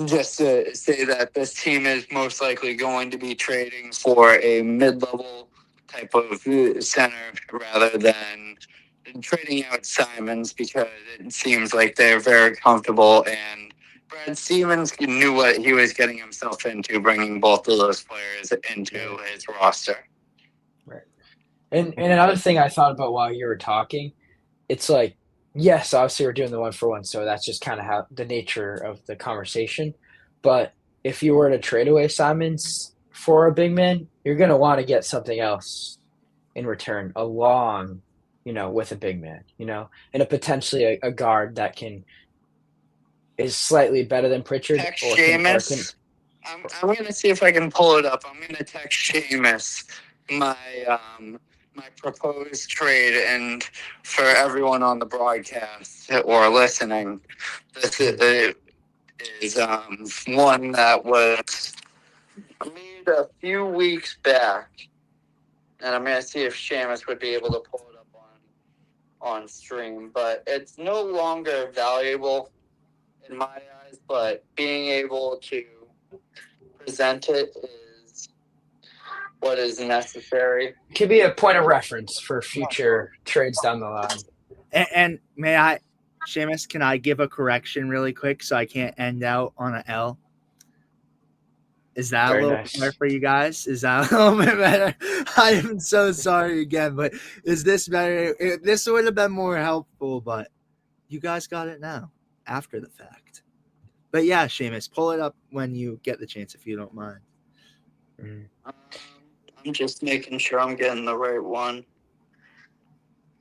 D: just say that this team is most likely going to be trading for a mid-level type of center rather than trading out Simons because it seems like they're very comfortable and Brad Stevens knew what he was getting himself into bringing both of those players into his roster.
C: Right. And another thing I thought about while you were talking, it's like, yes, obviously we're doing the 1-for-1, so that's just kind of how the nature of the conversation. But if you were to trade away Simons for a big man, you're going to want to get something else in return along, with a big man, and a potentially a guard that is slightly better than Pritchard.
D: Text Seamus. I'm going to see if I can pull it up. I'm going to text Seamus my proposed trade, and for everyone on the broadcast or listening, this is one that was made a few weeks back, and I'm going to see if Seamus would be able to pull it up on stream, but it's no longer valuable in my eyes, but being able to present it is what is necessary.
C: Could be a point of reference for future trades down the line.
A: And may I, Seamus, can I give a correction really quick so I can't end out on an L? Is that
C: Very
A: a little
C: nice.
A: better for you guys? Is that a little bit better? I am so sorry again, but is this better? This would have been more helpful, but you guys got it now after the fact. But yeah, Seamus, pull it up when you get the chance if you don't mind.
D: I'm just making sure I'm getting the right one.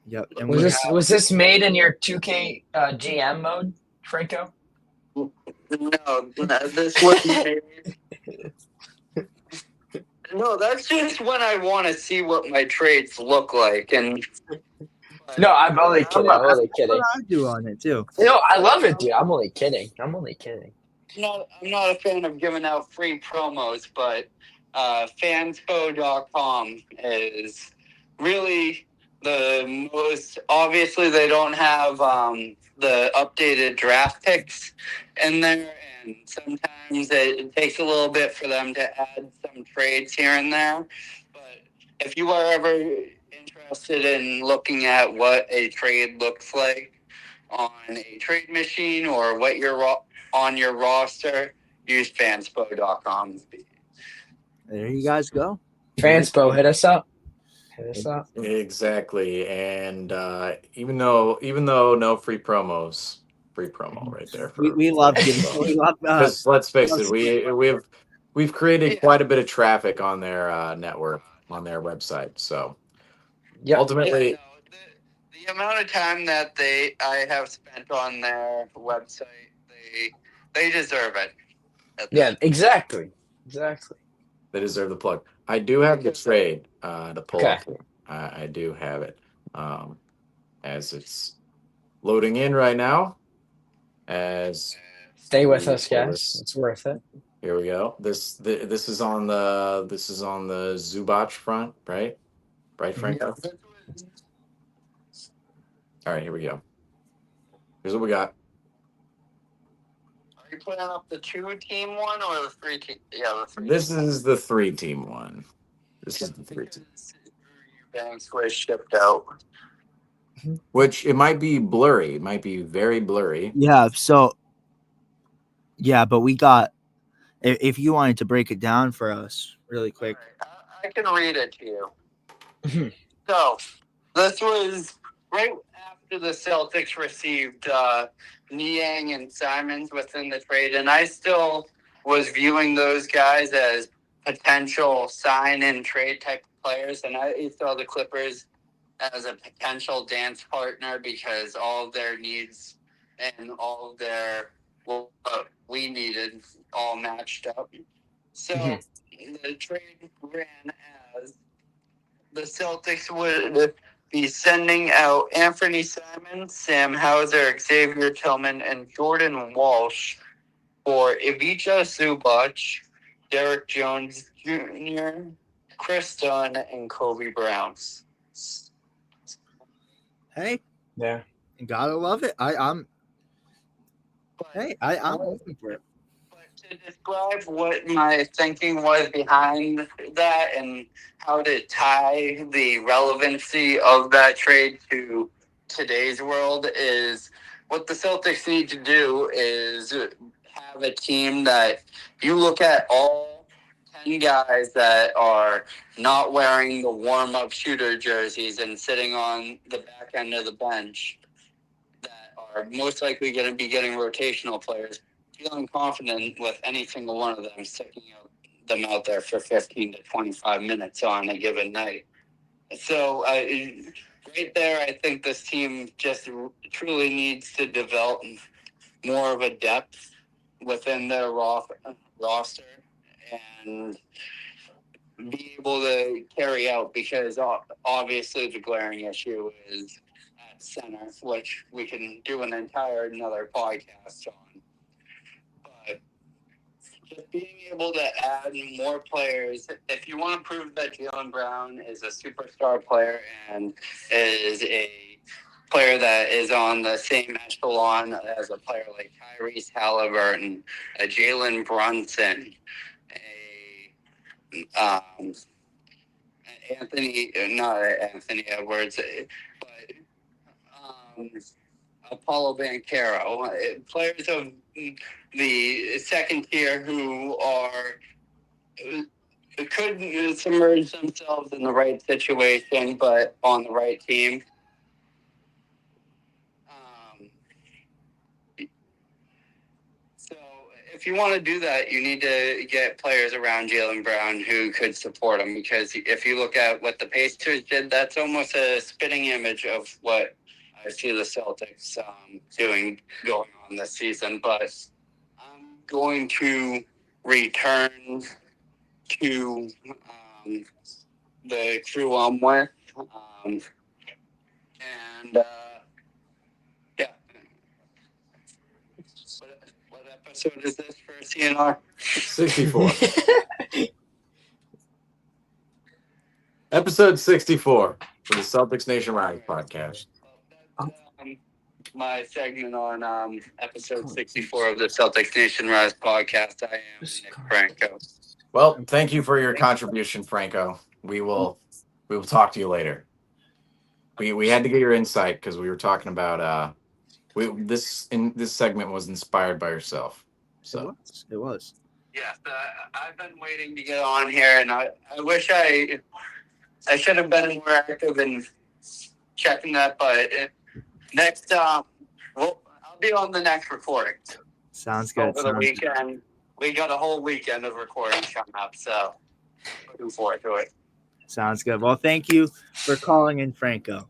A: Yep. And
C: was this made in your 2K GM mode, Franco?
D: No, this wasn't made. No, that's just when I want to see what my trades look like. And
C: no, I'm only kidding. I'm only kidding.
A: What I do on it too.
C: I love it, dude. I'm only kidding.
D: I'm not a fan of giving out free promos, but fanspo.com is really the most. Obviously, they don't have the updated draft picks in there, and sometimes it takes a little bit for them to add some trades here and there. But if you are ever interested in looking at what a trade looks like on a trade machine or what you're on your roster, use fanspo.com.
A: There you guys go.
C: Fanspo, hit us up.
B: Exactly. And even though no free promos, free promo right there.
A: We love giving. We love.
B: Because let's face it, we've created quite a bit of traffic on their network, on their website. So ultimately,
D: the amount of time that I have spent on their website, they deserve it.
C: Yeah, exactly.
B: They deserve the plug. I do have the trade to pull up here. I do have it as it's loading in right now.
C: Stay with us, guys. It's worth it.
B: Here we go. This is on the Zubac front, right? Right, Franco? Yeah. All right, here we go. Here's what we got.
D: you putting up the 2-team one or the 3-team? Yeah, the 3.
B: This is the 3-team one. This is the 3-team.
D: Banks was shipped out.
B: Which it might be blurry. It might be very blurry.
A: Yeah. So, yeah, but we got. If you wanted to break it down for us really quick.
D: Right, I can read it to you. So, this was right after the Celtics received Niang and Simons within the trade, and I still was viewing those guys as potential sign-and trade type of players, and I saw the Clippers as a potential dance partner because all of their needs and all of their what we needed all matched up. So the trade ran as the Celtics would be sending out Anthony Simons, Sam Hauser, Xavier Tillman, and Jordan Walsh for Ivica Zubac, Derek Jones Jr., Chris Dunn, and Kobe Brown.
A: Hey,
C: Yeah.
A: you gotta love it. I'm looking for it.
D: But to describe what my thinking was behind that and how to tie the relevancy of that trade to today's world is what the Celtics need to do is have a team that you look at all 10 guys that are not wearing the warm-up shooter jerseys and sitting on the back end of the bench that are most likely going to be getting rotational players, feeling confident with any single one of them sticking them out there for 15 to 25 minutes on a given night. So right there, I think this team just truly needs to develop more of a depth within their roster and be able to carry out, because obviously the glaring issue is at center, which we can do another podcast on. But just being able to add more players, if you want to prove that Jaylen Brown is a superstar player and is a player that is on the same echelon as a player like Tyrese Halliburton, a Jalen Brunson, not Anthony Edwards, but Apollo Banchero, players of the second tier who could submerge themselves in the right situation, but on the right team. So if you want to do that, you need to get players around Jaylen Brown who could support him, because if you look at what the Pacers did, that's almost a spitting image of what I see the Celtics going on this season. But I'm going to return to the crew I'm with. Yeah. What episode is this for CNR?
B: 64. Episode 64 for the Celtics Nation Rise podcast.
D: My segment on episode 64 of the Celtics Nation Rise podcast. I am Nick Franco.
B: Well, thank you for your contribution, Franco. We will talk to you later. We had to get your insight because we were talking about this segment was inspired by yourself. So
A: it was.
D: Yes, I've been waiting to get on here, and I wish I should have been more active in checking that, but next I'll be on the next recording.
A: Sounds good.
D: Over the weekend. We got a whole weekend of recordings coming up, so looking forward to it.
A: Sounds good. Well, thank you for calling in, Franco.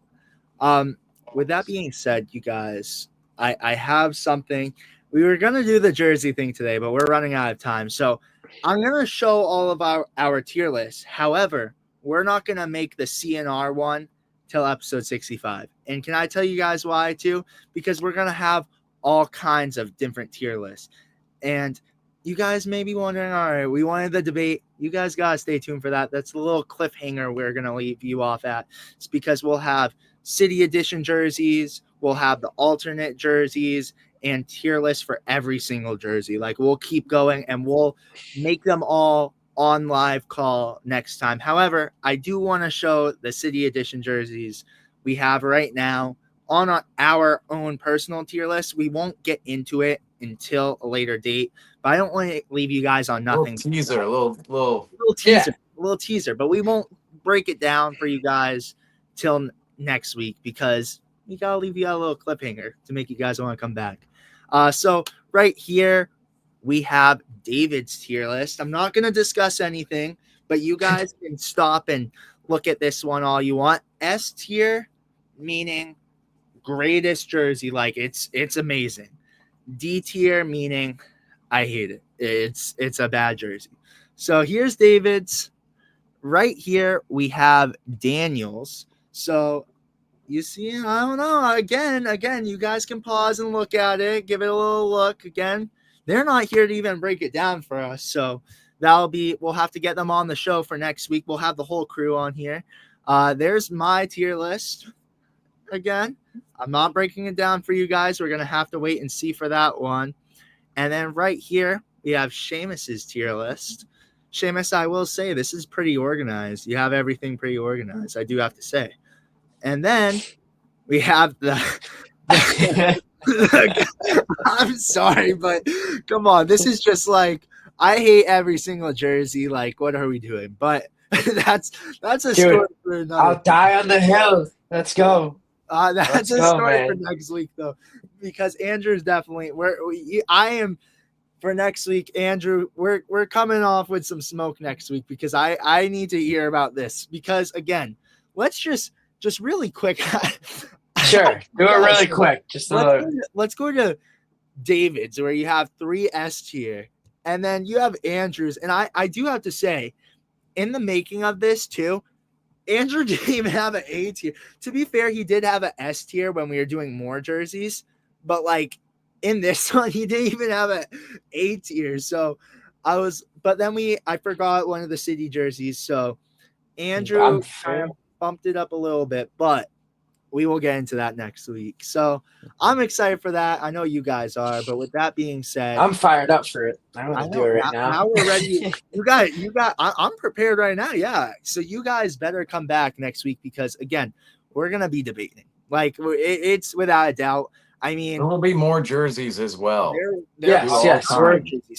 A: With that being said, you guys, I have something. We were going to do the jersey thing today, but we're running out of time. So I'm going to show all of our tier lists. However, we're not going to make the CNR one till episode 65. And can I tell you guys why too? Because we're going to have all kinds of different tier lists. And you guys may be wondering, all right, we wanted the debate. You guys got to stay tuned for that. That's a little cliffhanger we're going to leave you off at. It's because we'll have City Edition jerseys. We'll have the alternate jerseys. and tier list for every single jersey. Like, we'll keep going and we'll make them all on live call next time. However, I do want to show the City Edition jerseys we have right now on our own personal tier list. We won't get into it until a later date, but I don't want to leave you guys on nothing.
B: A little
A: teaser, but we won't break it down for you guys till next week because we gotta leave you a little cliffhanger to make you guys want to come back. So right here we have David's tier list. I'm not gonna discuss anything, but you guys can stop and look at this one all you want. S tier meaning greatest jersey, like it's amazing. D tier meaning I hate it. It's a bad jersey. So here's David's. Right here we have Daniel's. So you see, I don't know. Again, you guys can pause and look at it, give it a little look. Again, they're not here to even break it down for us. So we'll have to get them on the show for next week. We'll have the whole crew on here. There's my tier list. Again, I'm not breaking it down for you guys. We're going to have to wait and see for that one. And then right here, we have Seamus's tier list. Seamus, I will say this is pretty organized. You have everything pretty organized, I do have to say. And then we have I'm sorry, but come on. This is just like, I hate every single jersey. Like, what are we doing? But that's a story for another.
C: I'll die on the hill. Let's go.
A: That's a story for next week, though, because Andrew's definitely I am for next week. Andrew, we're coming off with some smoke next week because I need to hear about this because again, let's just really quick.
C: Sure, do it really quick.
A: Let's go to David's where you have 3 S tier, and then you have Andrew's, and I do have to say, in the making of this too, Andrew didn't even have an A tier. To be fair, he did have an S tier when we were doing more jerseys, but in this one, he didn't even have an A tier. So but then I forgot one of the City jerseys. So Andrew kind of bumped it up a little bit, but we will get into that next week. So I'm excited for that. I know you guys are, but with that being said,
C: I'm fired up for it. I want to do it right now.
A: Now we're ready. I'm prepared right now. Yeah. So you guys better come back next week because again, we're going to be debating. Like it's without a doubt. I mean,
B: there will be more jerseys as well.
A: Yes.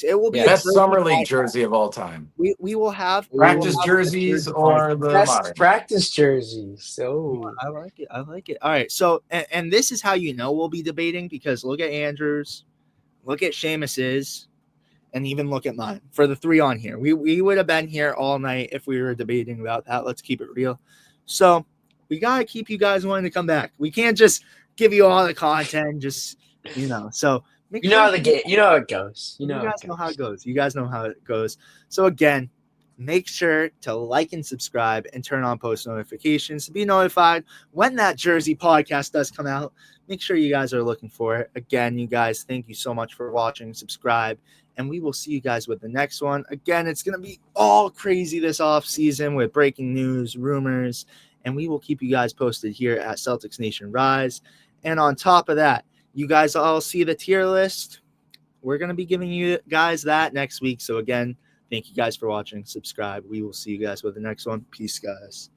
A: It will be
B: best summer league jersey of all time.
A: We will have
B: practice jerseys or the
C: best practice jerseys. So
A: I like it. All right. So and this is how you know we'll be debating because look at Andrew's, look at Seamus's, and even look at mine for the 3 on here. We would have been here all night if we were debating about that. Let's keep it real. So we gotta keep you guys wanting to come back. We can't just give you all the content, just So
C: you know how the game, you know how it goes.
A: You guys know how it goes. You guys know how it goes. So again, make sure to like and subscribe and turn on post notifications to be notified when that jersey podcast does come out. Make sure you guys are looking for it. Again, you guys, thank you so much for watching. Subscribe, and we will see you guys with the next one. Again, it's gonna be all crazy this off season with breaking news, rumors, and we will keep you guys posted here at Celtics Nation Rise. And on top of that, you guys all see the tier list. We're going to be giving you guys that next week. So again, thank you guys for watching. Subscribe. We will see you guys with the next one. Peace, guys.